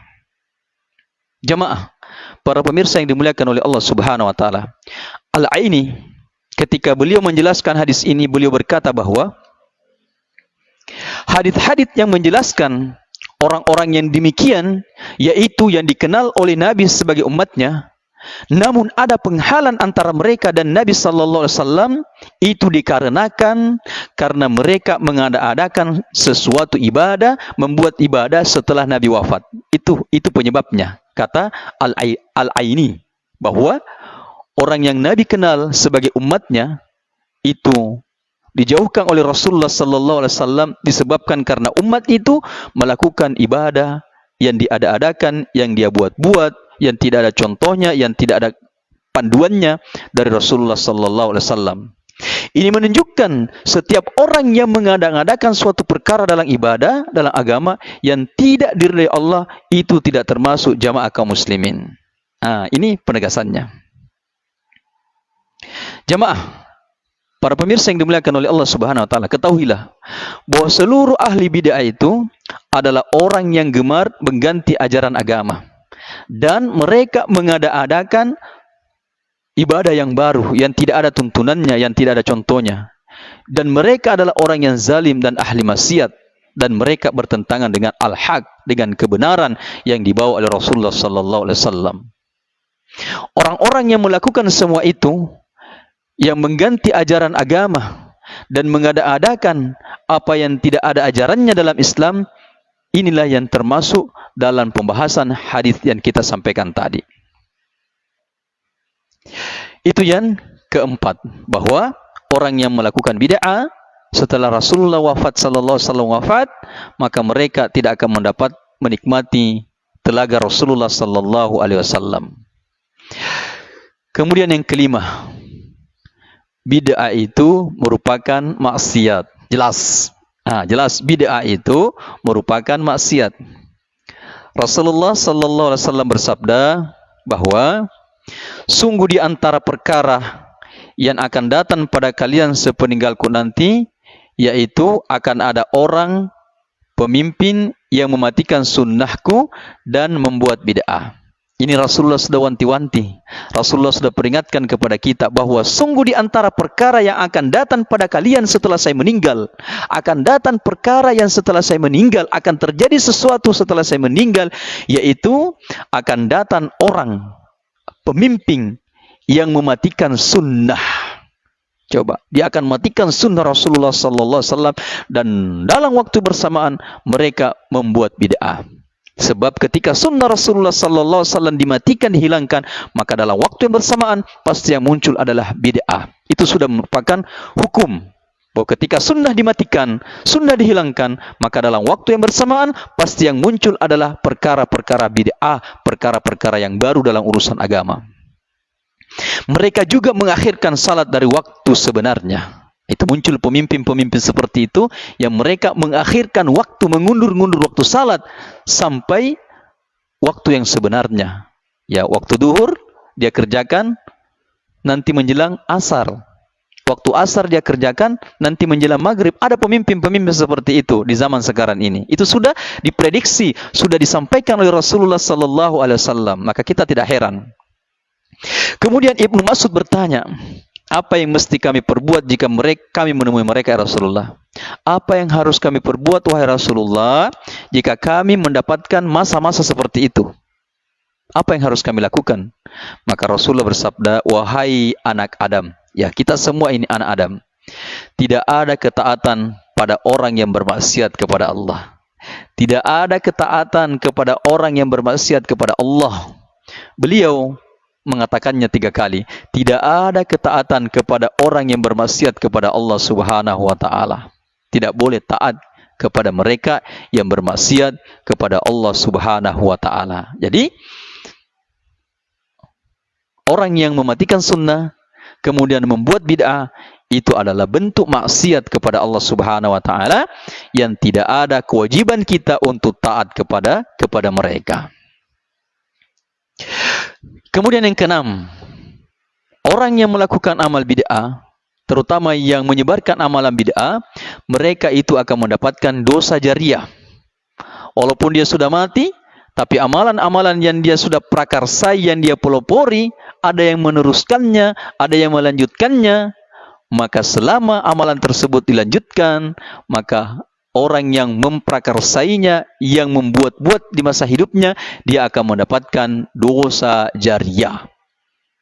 Speaker 1: Jamaah, para pemirsa yang dimuliakan oleh Allah Subhanahu wa taala. Al-Aini ketika beliau menjelaskan hadis ini, beliau berkata bahwa hadis-hadis yang menjelaskan orang-orang yang demikian, yaitu yang dikenal oleh Nabi sebagai umatnya, namun ada penghalang antara mereka dan Nabi sallallahu alaihi wasallam, itu dikarenakan karena mereka mengada-adakan sesuatu ibadah, membuat ibadah setelah Nabi wafat. Itu penyebabnya, kata Al-Aini, bahwa orang yang Nabi kenal sebagai umatnya itu dijauhkan oleh Rasulullah sallallahu alaihi wasallam disebabkan karena umat itu melakukan ibadah yang diada-adakan, yang dia buat-buat, yang tidak ada contohnya, yang tidak ada panduannya dari Rasulullah sallallahu alaihi wasallam. Ini menunjukkan setiap orang yang mengada-adakan suatu perkara dalam ibadah, dalam agama yang tidak diridai Allah, itu tidak termasuk jamaah kaum muslimin. Ini penegasannya. Jamaah, para pemirsa yang dimuliakan oleh Allah Subhanahu wa taala, ketahuilah bahwa seluruh ahli bid'ah itu adalah orang yang gemar mengganti ajaran agama, dan mereka mengada-adakan ibadah yang baru yang tidak ada tuntunannya, yang tidak ada contohnya, dan mereka adalah orang yang zalim dan ahli maksiat, dan mereka bertentangan dengan al-haq, dengan kebenaran yang dibawa oleh Rasulullah sallallahu alaihi wasallam. Orang-orang yang melakukan semua itu, yang mengganti ajaran agama dan mengada-adakan apa yang tidak ada ajarannya dalam Islam, inilah yang termasuk dalam pembahasan hadis yang kita sampaikan tadi. Itu yang keempat, bahwa orang yang melakukan bid'ah setelah Rasulullah wafat sallallahu alaihi wasallam wafat, maka mereka tidak akan mendapat menikmati telaga Rasulullah sallallahu alaihi wasallam. Kemudian yang kelima, bid'ah itu merupakan maksiat. Jelas bid'ah itu merupakan maksiat. Rasulullah sallallahu alaihi wasallam bersabda bahwa sungguh di antara perkara yang akan datang pada kalian sepeninggalku nanti, yaitu akan ada orang pemimpin yang mematikan sunnahku dan membuat bid'ah. Ini Rasulullah sudah wanti-wanti. Rasulullah sudah peringatkan kepada kita bahwa sungguh di antara perkara yang akan datang pada kalian setelah saya meninggal, akan datang perkara yang setelah saya meninggal, akan terjadi sesuatu setelah saya meninggal, yaitu akan datang orang pemimpin yang mematikan sunnah. Coba, dia akan matikan sunnah Rasulullah sallallahu alaihi wasallam, dan dalam waktu bersamaan mereka membuat bid'ah. Sebab ketika sunnah Rasulullah sallallahu alaihi wasallam dimatikan, dihilangkan, maka dalam waktu yang bersamaan pasti yang muncul adalah bid'ah. Itu sudah merupakan hukum bahwa ketika sunnah dimatikan, sunnah dihilangkan, maka dalam waktu yang bersamaan pasti yang muncul adalah perkara-perkara bid'ah, perkara-perkara yang baru dalam urusan agama. Mereka juga mengakhirkan salat dari waktu sebenarnya. Itu muncul pemimpin-pemimpin seperti itu yang mereka mengakhirkan waktu, mengundur-ngundur waktu salat sampai waktu yang sebenarnya. Ya, waktu duhur dia kerjakan nanti menjelang asar. Waktu asar dia kerjakan nanti menjelang maghrib. Ada pemimpin-pemimpin seperti itu di zaman sekarang ini. Itu sudah diprediksi, sudah disampaikan oleh Rasulullah sallallahu alaihi wasallam. Maka kita tidak heran. Kemudian Ibnu Mas'ud bertanya, apa yang mesti kami perbuat jika kami menemui mereka, ya Rasulullah? Apa yang harus kami perbuat, wahai Rasulullah, jika kami mendapatkan masa-masa seperti itu? Apa yang harus kami lakukan? Maka Rasulullah bersabda, wahai anak Adam, ya kita semua ini anak Adam, tidak ada ketaatan pada orang yang bermaksiat kepada Allah. Tidak ada ketaatan kepada orang yang bermaksiat kepada Allah. Beliau mengatakannya 3 kali. Tidak ada ketaatan kepada orang yang bermaksiat kepada Allah Subhanahu wa taala. Tidak boleh taat kepada mereka yang bermaksiat kepada Allah Subhanahu wa taala. Jadi orang yang mematikan sunnah kemudian membuat bid'ah, itu adalah bentuk maksiat kepada Allah Subhanahu wa taala yang tidak ada kewajiban kita untuk taat kepada mereka. Kemudian yang keenam, orang yang melakukan amal bid'ah, terutama yang menyebarkan amalan bid'ah, mereka itu akan mendapatkan dosa jariah. Walaupun dia sudah mati, tapi amalan-amalan yang dia sudah prakarsai, yang dia pelopori, ada yang meneruskannya, ada yang melanjutkannya, maka selama amalan tersebut dilanjutkan, maka orang yang memprakarsainya, yang membuat-buat di masa hidupnya, dia akan mendapatkan dosa jariah.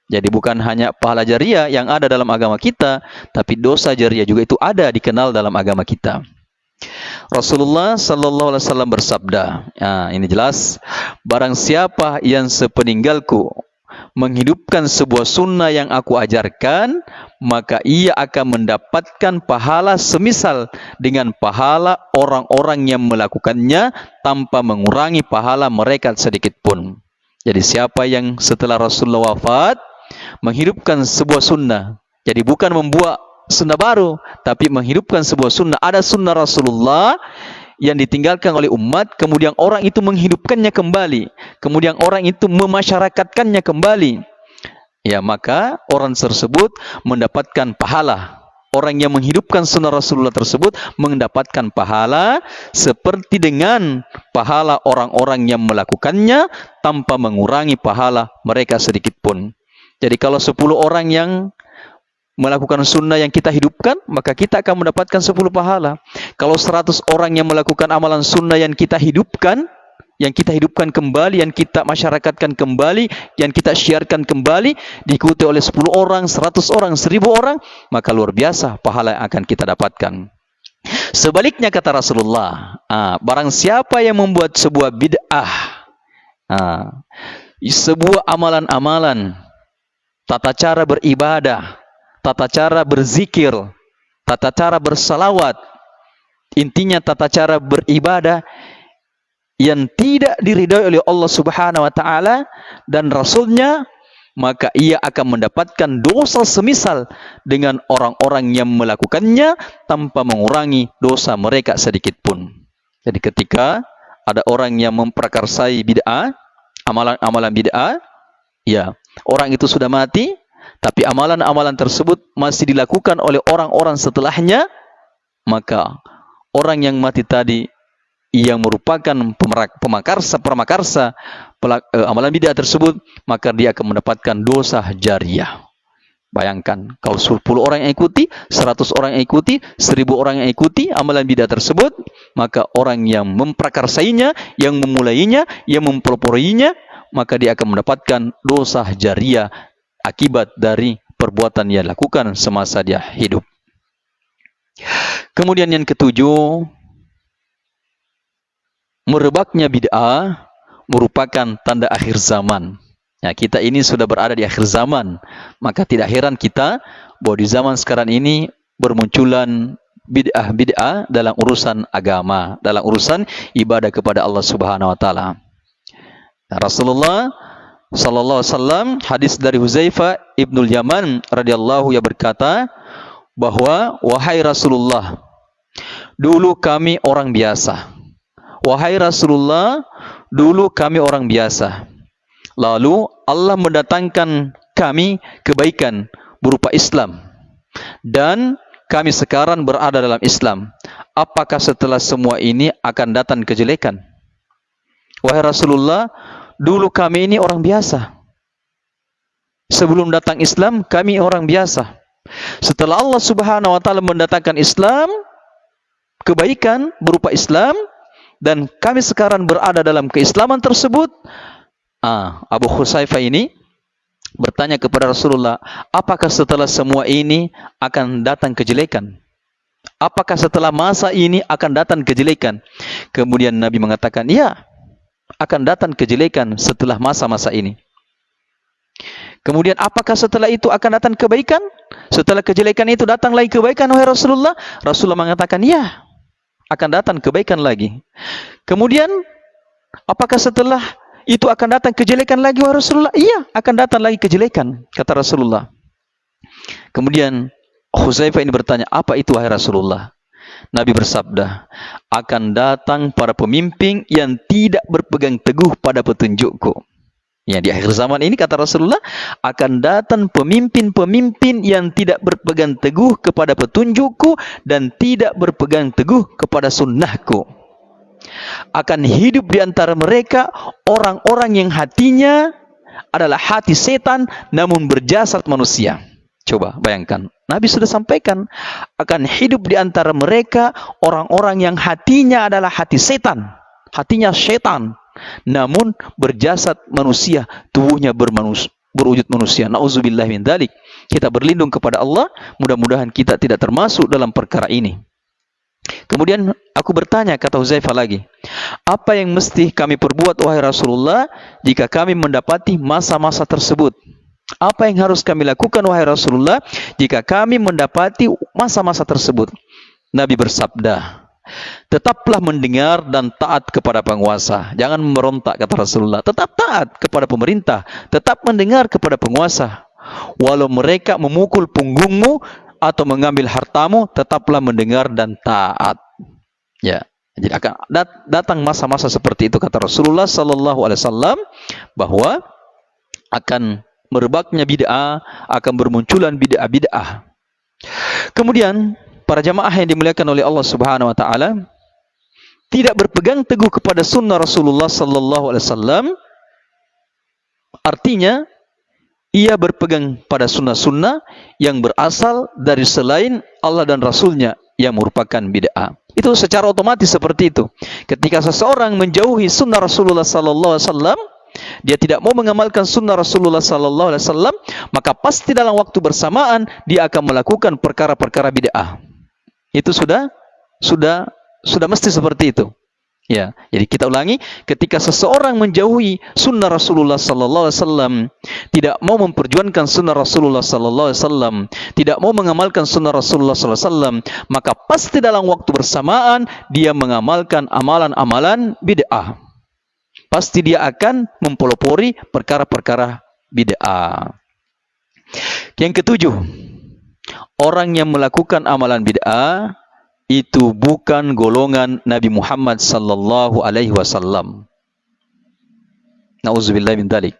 Speaker 1: Jadi bukan hanya pahala jariah yang ada dalam agama kita, tapi dosa jariah juga itu ada dikenal dalam agama kita. Rasulullah sallallahu alaihi wasallam bersabda, ini jelas, barang siapa yang sepeninggalku menghidupkan sebuah sunnah yang aku ajarkan, maka ia akan mendapatkan pahala semisal dengan pahala orang-orang yang melakukannya tanpa mengurangi pahala mereka sedikit pun. Jadi siapa yang setelah Rasulullah wafat menghidupkan sebuah sunnah, jadi bukan membuat sunnah baru, tapi menghidupkan sebuah sunnah. Ada sunnah Rasulullah yang ditinggalkan oleh umat, kemudian orang itu menghidupkannya kembali, kemudian orang itu memasyarakatkannya kembali, ya maka orang tersebut mendapatkan pahala. Orang yang menghidupkan sunnah Rasulullah tersebut mendapatkan pahala seperti dengan pahala orang-orang yang melakukannya tanpa mengurangi pahala mereka sedikit pun. Jadi kalau 10 orang yang melakukan sunnah yang kita hidupkan, maka kita akan mendapatkan 10 pahala. Kalau 100 orang yang melakukan amalan sunnah yang kita hidupkan kembali, yang kita masyarakatkan kembali, yang kita syiarkan kembali, diikuti oleh 10 orang, 100 orang, 1000 orang, maka luar biasa pahala yang akan kita dapatkan. Sebaliknya kata Rasulullah, barang siapa yang membuat sebuah bid'ah, sebuah amalan-amalan, tata cara beribadah, tata cara berzikir, tata cara bersalawat, intinya tata cara beribadah yang tidak diridhai oleh Allah Subhanahu wa taala dan Rasulnya, maka ia akan mendapatkan dosa semisal dengan orang-orang yang melakukannya tanpa mengurangi dosa mereka sedikit pun. Jadi ketika ada orang yang memprakarsai bid'ah, amalan-amalan bid'ah, ya, orang itu sudah mati, tapi amalan-amalan tersebut masih dilakukan oleh orang-orang setelahnya, maka orang yang mati tadi yang merupakan pemakarsa amalan bid'ah tersebut, maka dia akan mendapatkan dosa jariah. Bayangkan, kalau 10 orang yang ikuti, 100 orang yang ikuti, 1000 orang yang ikuti amalan bid'ah tersebut, maka orang yang memprakarsainya, yang memulainya, yang mempeloporinya, maka dia akan mendapatkan dosa jariah akibat dari perbuatan yang lakukan semasa dia hidup. Kemudian yang ketujuh, merebaknya bid'ah merupakan tanda akhir zaman. Ya, kita ini sudah berada di akhir zaman, maka tidak heran kita bahwa di zaman sekarang ini bermunculan bid'ah dalam urusan agama, dalam urusan ibadah kepada Allah Subhanahu wa taala. Rasulullah sallallahu alaihi wasallam, hadis dari Huzaifah ibnul Yaman radhiyallahu ya berkata bahwa, wahai Rasulullah, dulu kami orang biasa. Wahai Rasulullah, dulu kami orang biasa. Lalu Allah mendatangkan kami kebaikan berupa Islam, dan kami sekarang berada dalam Islam. Apakah setelah semua ini akan datang kejelekan? Wahai Rasulullah, dulu kami ini orang biasa. Sebelum datang Islam, kami orang biasa. Setelah Allah Subhanahu wa taala mendatangkan Islam, kebaikan berupa Islam, dan kami sekarang berada dalam keislaman tersebut, Abu Huzaifah ini bertanya kepada Rasulullah, apakah setelah semua ini akan datang kejelekan? Apakah setelah masa ini akan datang kejelekan? Kemudian Nabi mengatakan, ya, akan datang kejelekan setelah masa-masa ini. Kemudian apakah setelah itu akan datang kebaikan? Setelah kejelekan itu datang lagi kebaikan, wahai Rasulullah? Rasulullah mengatakan, ya, akan datang kebaikan lagi. Kemudian apakah setelah itu akan datang kejelekan lagi, wahai Rasulullah? Iya, akan datang lagi kejelekan, kata Rasulullah. Kemudian Hudzaifah ini bertanya, apa itu wahai Rasulullah? Nabi bersabda, akan datang para pemimpin yang tidak berpegang teguh pada petunjukku. Ya, di akhir zaman ini, kata Rasulullah, akan datang pemimpin-pemimpin yang tidak berpegang teguh kepada petunjukku dan tidak berpegang teguh kepada sunnahku. Akan hidup di antara mereka orang-orang yang hatinya adalah hati setan namun berjasad manusia. Coba bayangkan, Nabi sudah sampaikan, akan hidup di antara mereka orang-orang yang hatinya adalah hati setan, hatinya setan, namun berjasad manusia, tubuhnya berwujud manusia. Nauzubillah min dzalik. Kita berlindung kepada Allah, mudah-mudahan kita tidak termasuk dalam perkara ini. Kemudian aku bertanya, kata Hudzaifah lagi, apa yang mesti kami perbuat wahai Rasulullah jika kami mendapati masa-masa tersebut? Apa yang harus kami lakukan wahai Rasulullah jika kami mendapati masa-masa tersebut? Nabi bersabda, tetaplah mendengar dan taat kepada penguasa. Jangan memberontak, kata Rasulullah. Tetap taat kepada pemerintah, tetap mendengar kepada penguasa. Walau mereka memukul punggungmu atau mengambil hartamu, tetaplah mendengar dan taat. Ya, jadi akan datang masa-masa seperti itu, kata Rasulullah sallallahu alaihi wasallam, bahwa akan merebaknya bid'ah, akan bermunculan bid'ah-bid'ah. Kemudian para jamaah yang dimuliakan oleh Allah Subhanahu wa taala, tidak berpegang teguh kepada sunnah Rasulullah sallallahu alaihi wasallam artinya ia berpegang pada sunnah-sunnah yang berasal dari selain Allah dan Rasulnya yang merupakan bid'ah. Itu secara otomatis seperti itu. Ketika seseorang menjauhi sunnah Rasulullah sallallahu alaihi wasallam, dia tidak mau mengamalkan sunnah Rasulullah sallallahu alaihi wasallam, maka pasti dalam waktu bersamaan dia akan melakukan perkara-perkara bid'ah. Itu sudah mesti seperti itu. Ya, jadi kita ulangi, ketika seseorang menjauhi sunnah Rasulullah sallallahu alaihi wasallam, tidak mau memperjuangkan sunnah Rasulullah sallallahu alaihi wasallam, tidak mau mengamalkan sunnah Rasulullah sallallahu alaihi wasallam, maka pasti dalam waktu bersamaan dia mengamalkan amalan-amalan bid'ah. Pasti dia akan mempelopori perkara-perkara bid'ah. Yang ketujuh, orang yang melakukan amalan bid'ah itu bukan golongan Nabi Muhammad sallallahu alaihi wasallam. Nauzubillah min dzalik.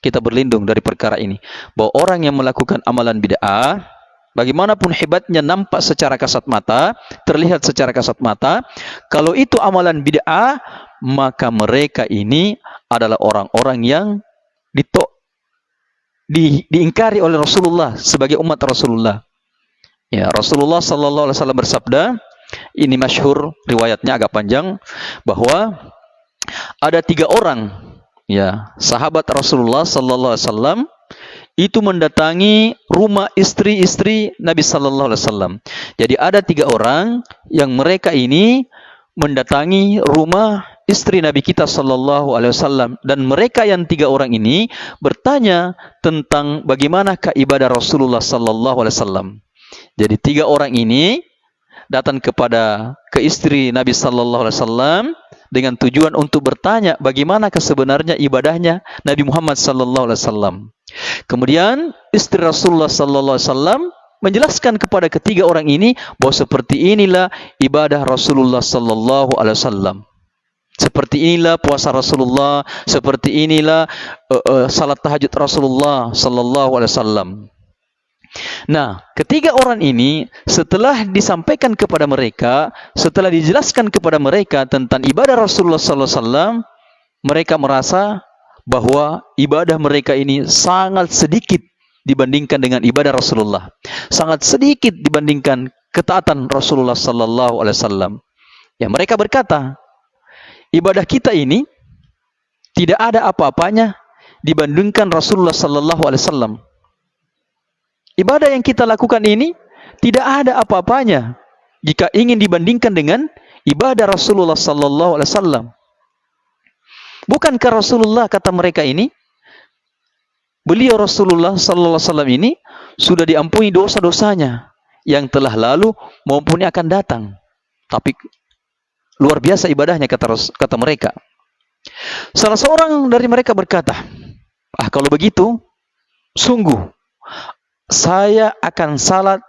Speaker 1: Kita berlindung dari perkara ini, bahwa orang yang melakukan amalan bid'ah, bagaimanapun hebatnya nampak secara kasat mata, terlihat secara kasat mata, kalau itu amalan bid'ah, maka mereka ini adalah orang-orang yang diingkari oleh Rasulullah sebagai umat Rasulullah. Ya, Rasulullah sallallahu alaihi wasallam bersabda, ini masyhur, riwayatnya agak panjang, bahwa ada 3 orang, ya, sahabat Rasulullah sallallahu alaihi wasallam itu mendatangi rumah istri-istri Nabi sallallahu alaihi wasallam. Jadi ada 3 orang yang mereka ini mendatangi rumah istri Nabi kita sallallahu alaihi wasallam, dan mereka yang 3 orang ini bertanya tentang bagaimanakah ibadah Rasulullah sallallahu alaihi wasallam. Jadi 3 orang ini datang ke istri Nabi sallallahu alaihi wasallam dengan tujuan untuk bertanya bagaimana sebenarnya ibadahnya Nabi Muhammad sallallahu alaihi wasallam. Kemudian istri Rasulullah sallallahu alaihi wasallam menjelaskan kepada ketiga orang ini bahwa seperti inilah ibadah Rasulullah sallallahu alaihi wasallam. Seperti inilah puasa Rasulullah, seperti inilah salat tahajud Rasulullah sallallahu alaihi wasallam. Nah, ketiga orang ini setelah disampaikan kepada mereka, setelah dijelaskan kepada mereka tentang ibadah Rasulullah sallallahu alaihi wasallam, mereka merasa bahwa ibadah mereka ini sangat sedikit dibandingkan dengan ibadah Rasulullah. Sangat sedikit dibandingkan ketaatan Rasulullah sallallahu alaihi wasallam. Ya, mereka berkata, ibadah kita ini tidak ada apa-apanya dibandingkan Rasulullah sallallahu alaihi wasallam. Ibadah yang kita lakukan ini tidak ada apa-apanya jika ingin dibandingkan dengan ibadah Rasulullah sallallahu alaihi wasallam. Bukankah Rasulullah, kata mereka ini, beliau Rasulullah sallallahu alaihi wasallam ini sudah diampuni dosa-dosanya yang telah lalu maupun yang akan datang. Tapi luar biasa ibadahnya, kata mereka. Salah seorang dari mereka berkata, kalau begitu, sungguh saya akan salat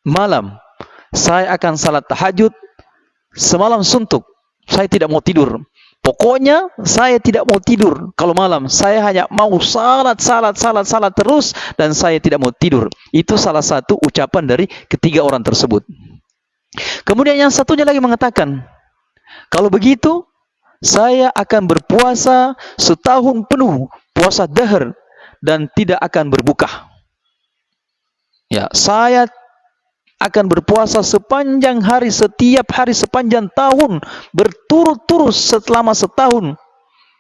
Speaker 1: malam, saya akan salat tahajud semalam suntuk. Saya tidak mau tidur. Pokoknya saya tidak mau tidur kalau malam. Saya hanya mau salat terus, dan saya tidak mau tidur. Itu salah satu ucapan dari ketiga orang tersebut. Kemudian yang satunya lagi mengatakan, kalau begitu saya akan berpuasa setahun penuh, puasa dahar, dan tidak akan berbuka. Ya, saya akan berpuasa sepanjang hari, setiap hari sepanjang tahun, berturut-turut selama setahun.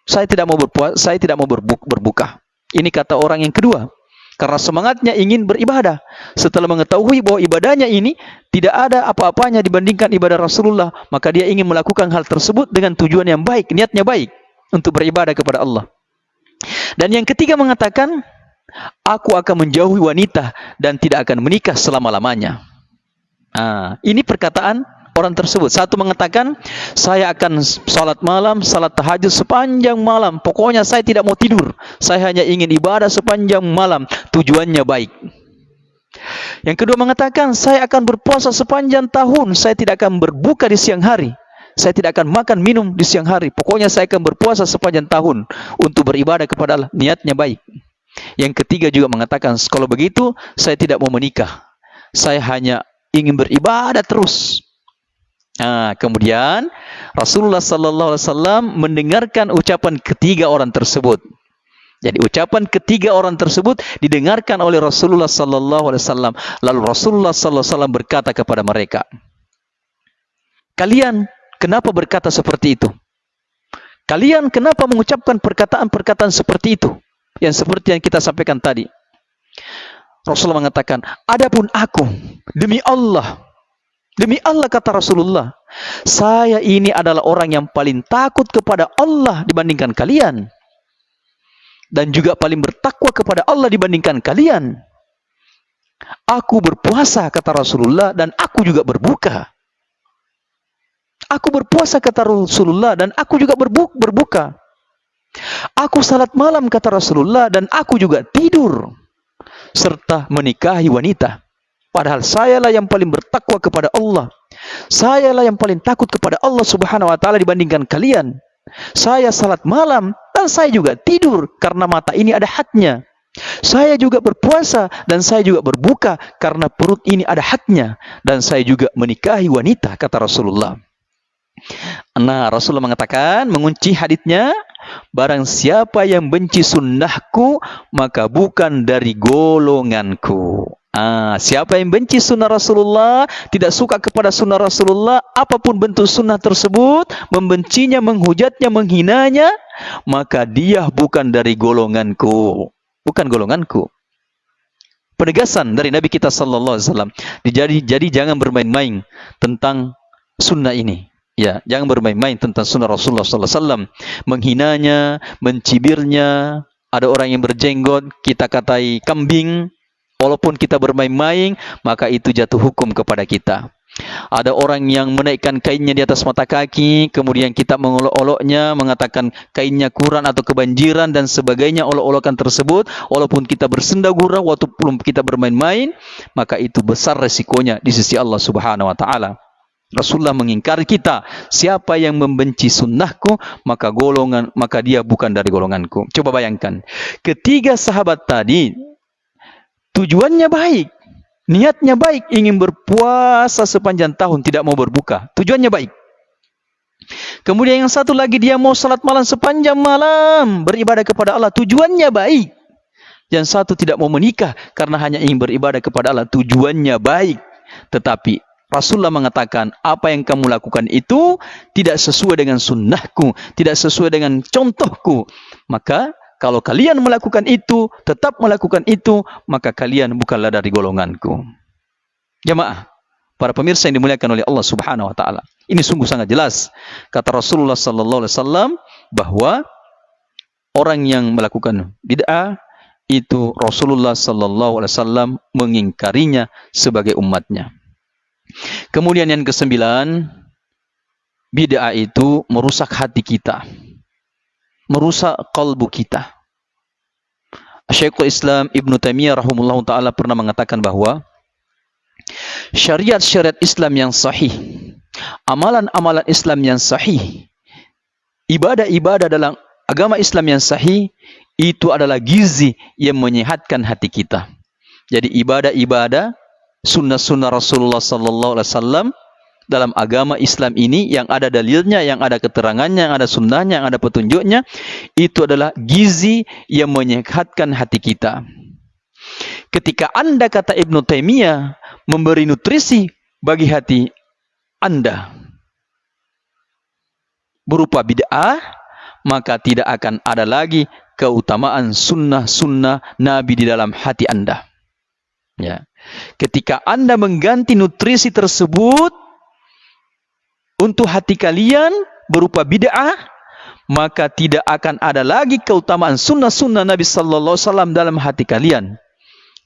Speaker 1: Saya tidak mau berpuasa, saya tidak mau berbuka. Ini kata orang yang kedua. Karena semangatnya ingin beribadah. Setelah mengetahui bahwa ibadahnya ini tidak ada apa-apanya dibandingkan ibadah Rasulullah, maka dia ingin melakukan hal tersebut dengan tujuan yang baik, niatnya baik untuk beribadah kepada Allah. Dan yang ketiga mengatakan, aku akan menjauhi wanita dan tidak akan menikah selama-lamanya. Ini perkataan orang tersebut. Satu mengatakan, saya akan salat malam, salat tahajud sepanjang malam. Pokoknya saya tidak mau tidur. Saya hanya ingin ibadah sepanjang malam. Tujuannya baik. Yang kedua mengatakan, saya akan berpuasa sepanjang tahun. Saya tidak akan berbuka di siang hari. Saya tidak akan makan minum di siang hari. Pokoknya saya akan berpuasa sepanjang tahun untuk beribadah kepada Allah. Niatnya baik. Yang ketiga juga mengatakan, kalau begitu saya tidak mau menikah. Saya hanya ingin beribadah terus. Kemudian Rasulullah sallallahu alaihi wasallam mendengarkan ucapan ketiga orang tersebut. Jadi ucapan ketiga orang tersebut didengarkan oleh Rasulullah sallallahu alaihi wasallam. Lalu Rasulullah sallallahu alaihi wasallam berkata kepada mereka, kalian kenapa berkata seperti itu? Kalian kenapa mengucapkan perkataan-perkataan seperti itu? Yang seperti yang kita sampaikan tadi. Rasulullah mengatakan, adapun aku, demi Allah kata Rasulullah, saya ini adalah orang yang paling takut kepada Allah dibandingkan kalian. Dan juga paling bertakwa kepada Allah dibandingkan kalian. Aku berpuasa, kata Rasulullah, dan aku juga berbuka. Aku berpuasa, kata Rasulullah, dan aku juga berbuka. Aku salat malam, kata Rasulullah, dan aku juga tidur. Serta menikahi wanita. Padahal sayalah yang paling bertakwa kepada Allah. Sayalah yang paling takut kepada Allah subhanahu wa ta'ala dibandingkan kalian. Saya salat malam dan saya juga tidur karena mata ini ada haknya. Saya juga berpuasa dan saya juga berbuka karena perut ini ada haknya. Dan saya juga menikahi wanita, kata Rasulullah. Rasulullah mengatakan, mengunci haditsnya, barang siapa yang benci sunnahku, maka bukan dari golonganku. Siapa yang benci sunnah Rasulullah, tidak suka kepada sunnah Rasulullah, apapun bentuk sunnah tersebut, membencinya, menghujatnya, menghinanya, maka dia bukan dari golonganku. Bukan golonganku. Penegasan dari Nabi kita sallallahu alaihi wasallam. Jadi jangan bermain-main tentang sunnah ini. Ya, jangan bermain-main tentang sunnah Rasulullah sallallahu alaihi wasallam. Menghinanya, mencibirnya. Ada orang yang berjenggot, kita katai kambing. Walaupun kita bermain-main, maka itu jatuh hukum kepada kita. Ada orang yang menaikkan kainnya di atas mata kaki, kemudian kita mengolok-oloknya, mengatakan kainnya kurang atau kebanjiran dan sebagainya, olok-olokan tersebut. Walaupun kita bersenda gurau, walaupun kita bermain-main, maka itu besar resikonya di sisi Allah subhanahu wa ta'ala. Rasulullah mengingkari kita, siapa yang membenci sunnahku, maka dia bukan dari golonganku. Coba bayangkan, ketiga sahabat tadi tujuannya baik, niatnya baik, ingin berpuasa sepanjang tahun, tidak mau berbuka. Tujuannya baik. Kemudian yang satu lagi, dia mau salat malam sepanjang malam, beribadah kepada Allah. Tujuannya baik. Yang satu tidak mau menikah karena hanya ingin beribadah kepada Allah. Tujuannya baik. Tetapi Rasulullah mengatakan, apa yang kamu lakukan itu tidak sesuai dengan sunnahku, tidak sesuai dengan contohku. Maka kalau kalian melakukan itu, tetap melakukan itu, maka kalian bukanlah dari golonganku. Jamaah, Para pemirsa yang dimuliakan oleh Allah Subhanahu wa taala. Ini sungguh sangat jelas. Kata Rasulullah sallallahu alaihi wasallam bahwa orang yang melakukan bid'ah itu Rasulullah sallallahu alaihi wasallam mengingkarinya sebagai umatnya. Kemudian yang kesembilan, bid'ah itu merusak hati kita, merusak kalbu kita. Syekhul Islam Ibnu Taimiyah rahimahullah taala pernah mengatakan bahwa syariat-syariat Islam yang sahih, amalan-amalan Islam yang sahih, ibadah-ibadah dalam agama Islam yang sahih itu adalah gizi yang menyehatkan hati kita. Jadi ibadah-ibadah, sunnah-sunnah Rasulullah sallallahu alaihi wasallam dalam agama Islam ini yang ada dalilnya, yang ada keterangannya, yang ada sunnahnya, yang ada petunjuknya, itu adalah gizi yang menyehatkan hati kita. Ketika Anda, kata Ibnu Taimiyah, memberi nutrisi bagi hati Anda berupa bid'ah, maka tidak akan ada lagi keutamaan sunnah-sunnah Nabi di dalam hati Anda. Ya. Ketika Anda mengganti nutrisi tersebut untuk hati kalian berupa bid'ah, maka tidak akan ada lagi keutamaan sunnah-sunnah Nabi sallallahu alaihi wasallam dalam hati kalian.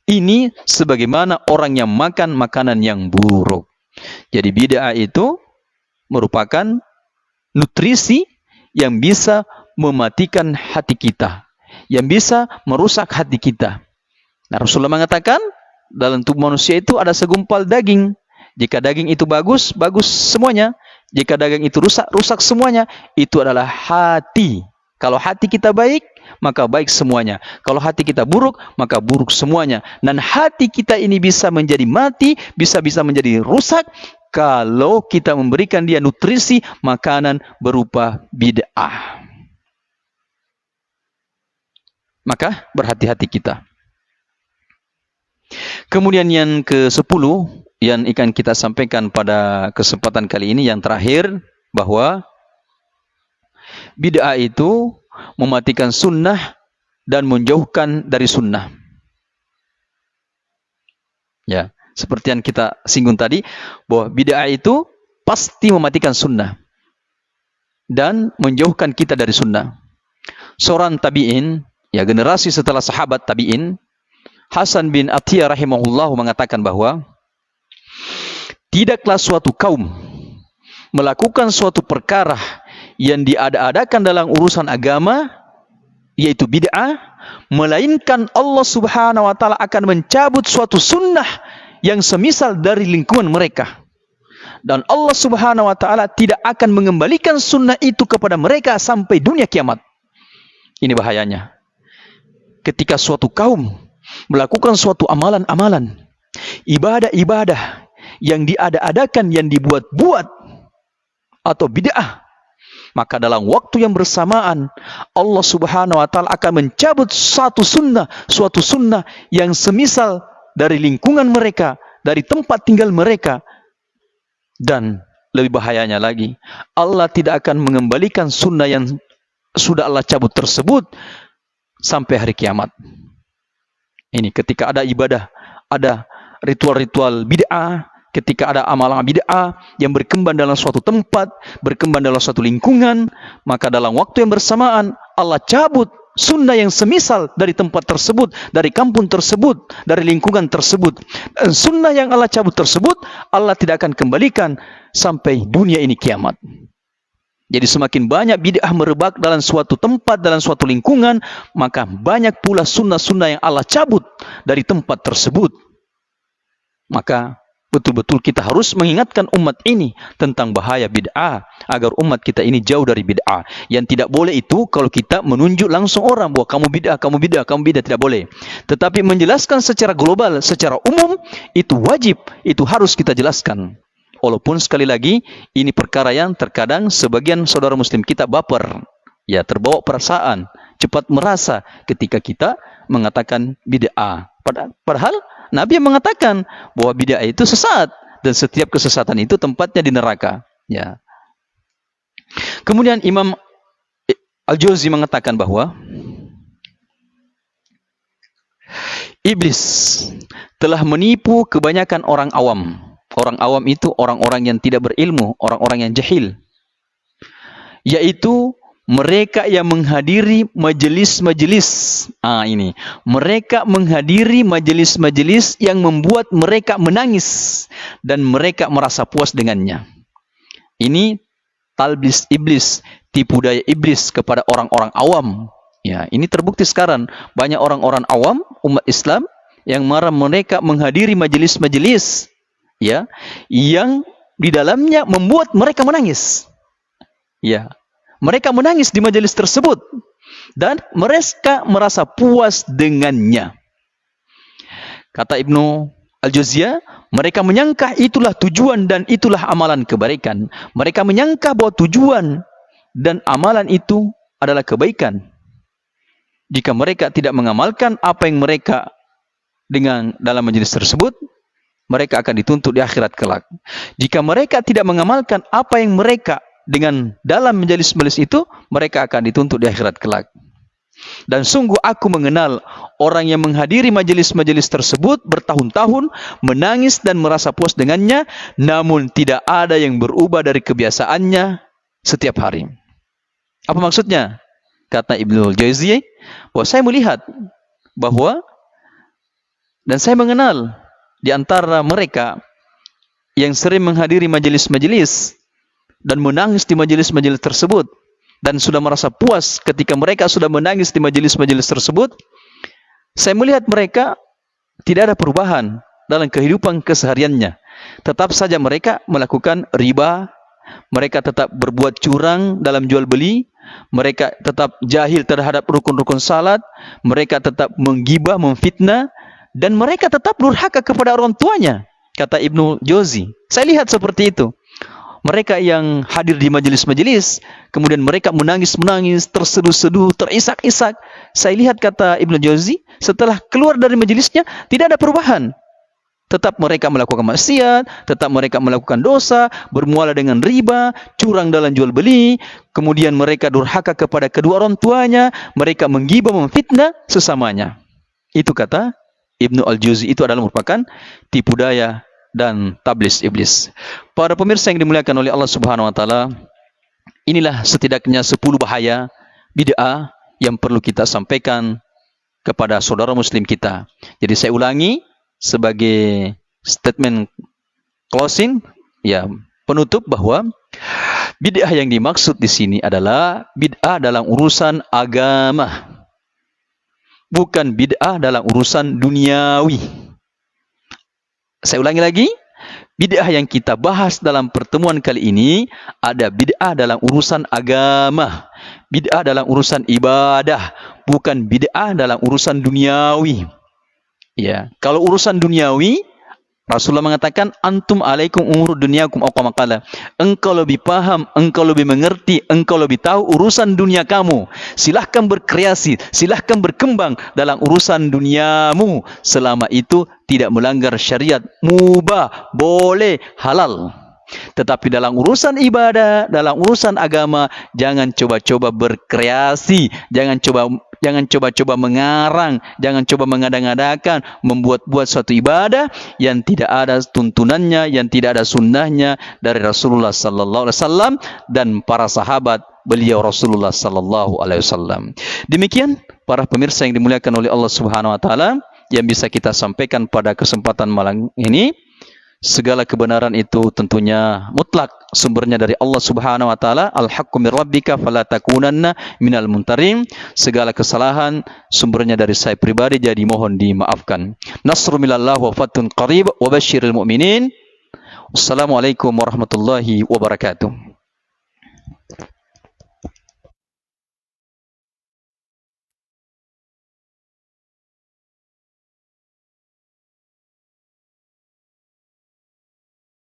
Speaker 1: Ini sebagaimana orang yang makan makanan yang buruk. Jadi bid'ah itu merupakan nutrisi yang bisa mematikan hati kita, yang bisa merusak hati kita. Nah, Rasulullah mengatakan dalam tubuh manusia itu ada segumpal daging. Jika daging itu bagus, bagus semuanya. Jika daging itu rusak, rusak semuanya. Itu adalah hati. Kalau hati kita baik, maka baik semuanya. Kalau hati kita buruk, maka buruk semuanya. Dan hati kita ini bisa menjadi mati, bisa menjadi rusak kalau kita memberikan dia nutrisi makanan berupa bid'ah. Maka berhati-hati kita. Kemudian yang ke-10 yang akan kita sampaikan pada kesempatan kali ini, yang terakhir, bahwa bid'ah itu mematikan sunnah dan menjauhkan dari sunnah. Ya, seperti yang kita singgung tadi, bahwa bid'ah itu pasti mematikan sunnah dan menjauhkan kita dari sunnah. Seorang tabi'in, ya generasi setelah sahabat tabi'in, Hasan bin Atiyah rahimahullah mengatakan bahwa tidaklah suatu kaum melakukan suatu perkara yang diada-adakan dalam urusan agama, yaitu bid'ah, melainkan Allah Subhanahu wa taala akan mencabut suatu sunnah yang semisal dari lingkungan mereka. Dan Allah Subhanahu wa taala tidak akan mengembalikan sunnah itu kepada mereka sampai dunia kiamat. Ini bahayanya. Ketika suatu kaum melakukan suatu amalan-amalan, ibadah-ibadah yang diada-adakan, yang dibuat-buat atau bid'ah, maka dalam waktu yang bersamaan Allah Subhanahu wa taala akan mencabut suatu sunnah yang semisal dari lingkungan mereka, dari tempat tinggal mereka. Dan lebih bahayanya lagi, Allah tidak akan mengembalikan sunnah yang sudah Allah cabut tersebut sampai hari kiamat. Ini ketika ada ibadah, ada ritual-ritual bid'ah, ketika ada amalan bid'ah yang berkembang dalam suatu tempat, berkembang dalam suatu lingkungan, maka dalam waktu yang bersamaan Allah cabut sunnah yang semisal dari tempat tersebut, dari kampung tersebut, dari lingkungan tersebut. Dan sunnah yang Allah cabut tersebut, Allah tidak akan kembalikan sampai dunia ini kiamat. Jadi semakin banyak bid'ah merebak dalam suatu tempat, dalam suatu lingkungan, maka banyak pula sunnah-sunnah yang Allah cabut dari tempat tersebut. Maka betul-betul kita harus mengingatkan umat ini tentang bahaya bid'ah, agar umat kita ini jauh dari bid'ah. Yang tidak boleh itu kalau kita menunjuk langsung orang bahwa kamu bid'ah, kamu bid'ah, kamu bid'ah, tidak boleh. Tetapi menjelaskan secara global, secara umum, itu wajib, itu harus kita jelaskan. Walaupun sekali lagi ini perkara yang terkadang sebagian saudara muslim kita baper, ya terbawa perasaan, cepat merasa ketika kita mengatakan bid'ah. Padahal Nabi mengatakan bahwa bid'ah itu sesat dan setiap kesesatan itu tempatnya di neraka. Ya. Kemudian Imam Al-Jauzi mengatakan bahwa iblis telah menipu kebanyakan orang awam, Orang awam itu orang-orang yang tidak berilmu, orang-orang yang jahil. Yaitu mereka yang menghadiri majelis-majelis. Ini. Mereka menghadiri majelis-majelis yang membuat mereka menangis dan mereka merasa puas dengannya. Ini talbis iblis, tipu daya iblis kepada orang-orang awam. Ya, ini terbukti sekarang banyak orang-orang awam umat Islam yang mereka menghadiri majelis-majelis, ya, yang di dalamnya membuat mereka menangis. Ya, mereka menangis di majelis tersebut dan mereka merasa puas dengannya. Kata Ibnu Al-Jauziyah, mereka menyangka itulah tujuan dan itulah amalan kebaikan. Mereka menyangka bahwa tujuan dan amalan itu adalah kebaikan. Jika mereka tidak mengamalkan apa yang mereka dengan dalam majelis tersebut, mereka akan dituntut di akhirat kelak. Jika mereka tidak mengamalkan apa yang mereka dengan dalam majelis-majelis itu, mereka akan dituntut di akhirat kelak. Dan sungguh aku mengenal orang yang menghadiri majelis-majelis tersebut bertahun-tahun, menangis dan merasa puas dengannya, namun tidak ada yang berubah dari kebiasaannya setiap hari. Apa maksudnya? Kata Ibnu Al-Jauziyah, bahwa saya melihat bahwa dan saya mengenal di antara mereka yang sering menghadiri majelis-majelis dan menangis di majelis-majelis tersebut dan sudah merasa puas ketika mereka sudah menangis di majelis-majelis tersebut. Saya melihat mereka tidak ada perubahan dalam kehidupan kesehariannya. Tetap saja mereka melakukan riba, mereka tetap berbuat curang dalam jual beli, mereka tetap jahil terhadap rukun-rukun salat, mereka tetap menggibah, memfitnah, dan mereka tetap durhaka kepada orang tuanya. Kata Ibnu Jauzi, saya lihat seperti itu. Mereka yang hadir di majelis-majelis, kemudian mereka menangis-menangis, terseduh-seduh, terisak-isak. Saya lihat, kata Ibnu Jauzi, setelah keluar dari majelisnya, tidak ada perubahan. Tetap mereka melakukan maksiat, tetap mereka melakukan dosa, bermuara dengan riba, curang dalam jual beli, kemudian mereka durhaka kepada kedua orang tuanya, mereka menggibah, memfitnah sesamanya. Itu kata Ibnu Al-Jauzi, itu adalah merupakan tipu daya dan tablis iblis. Para pemirsa yang dimuliakan oleh Allah Subhanahu wa taala, inilah setidaknya 10 bahaya bid'ah yang perlu kita sampaikan kepada saudara muslim kita. Jadi saya ulangi sebagai statement closing, ya, penutup, bahwa bid'ah yang dimaksud di sini adalah bid'ah dalam urusan agama. Bukan bid'ah dalam urusan duniawi. Saya ulangi lagi, bid'ah yang kita bahas dalam pertemuan kali ini ada bid'ah dalam urusan agama, bid'ah dalam urusan ibadah, bukan bid'ah dalam urusan duniawi. Ya, kalau urusan duniawi, Rasulullah mengatakan, antum alaikum umur dunyakum atau maqala. Engkau lebih paham, engkau lebih mengerti, engkau lebih tahu urusan dunia kamu. Silahkan berkreasi, silahkan berkembang dalam urusan duniamu, selama itu tidak melanggar syariat, mubah, boleh, halal. Tetapi dalam urusan ibadah, dalam urusan agama, jangan coba-coba berkreasi, jangan coba-coba mengarang, jangan coba mengada-ngadakan, membuat-buat suatu ibadah yang tidak ada tuntunannya, yang tidak ada sunnahnya dari Rasulullah sallallahu alaihi wasallam dan para sahabat beliau Rasulullah sallallahu alaihi wasallam. Demikian para pemirsa yang dimuliakan oleh Allah Subhanahu wa taala yang bisa kita sampaikan pada kesempatan malam ini. Segala kebenaran itu tentunya mutlak sumbernya dari Allah Subhanahu wa taala. Al-haqqu mir rabbika fala takunanna minal mumtarin. Segala kesalahan sumbernya dari saya pribadi, jadi mohon dimaafkan. Nasrun minallah wa fathun qarib wa basyiril mu'minin. Wassalamualaikum warahmatullahi wabarakatuh.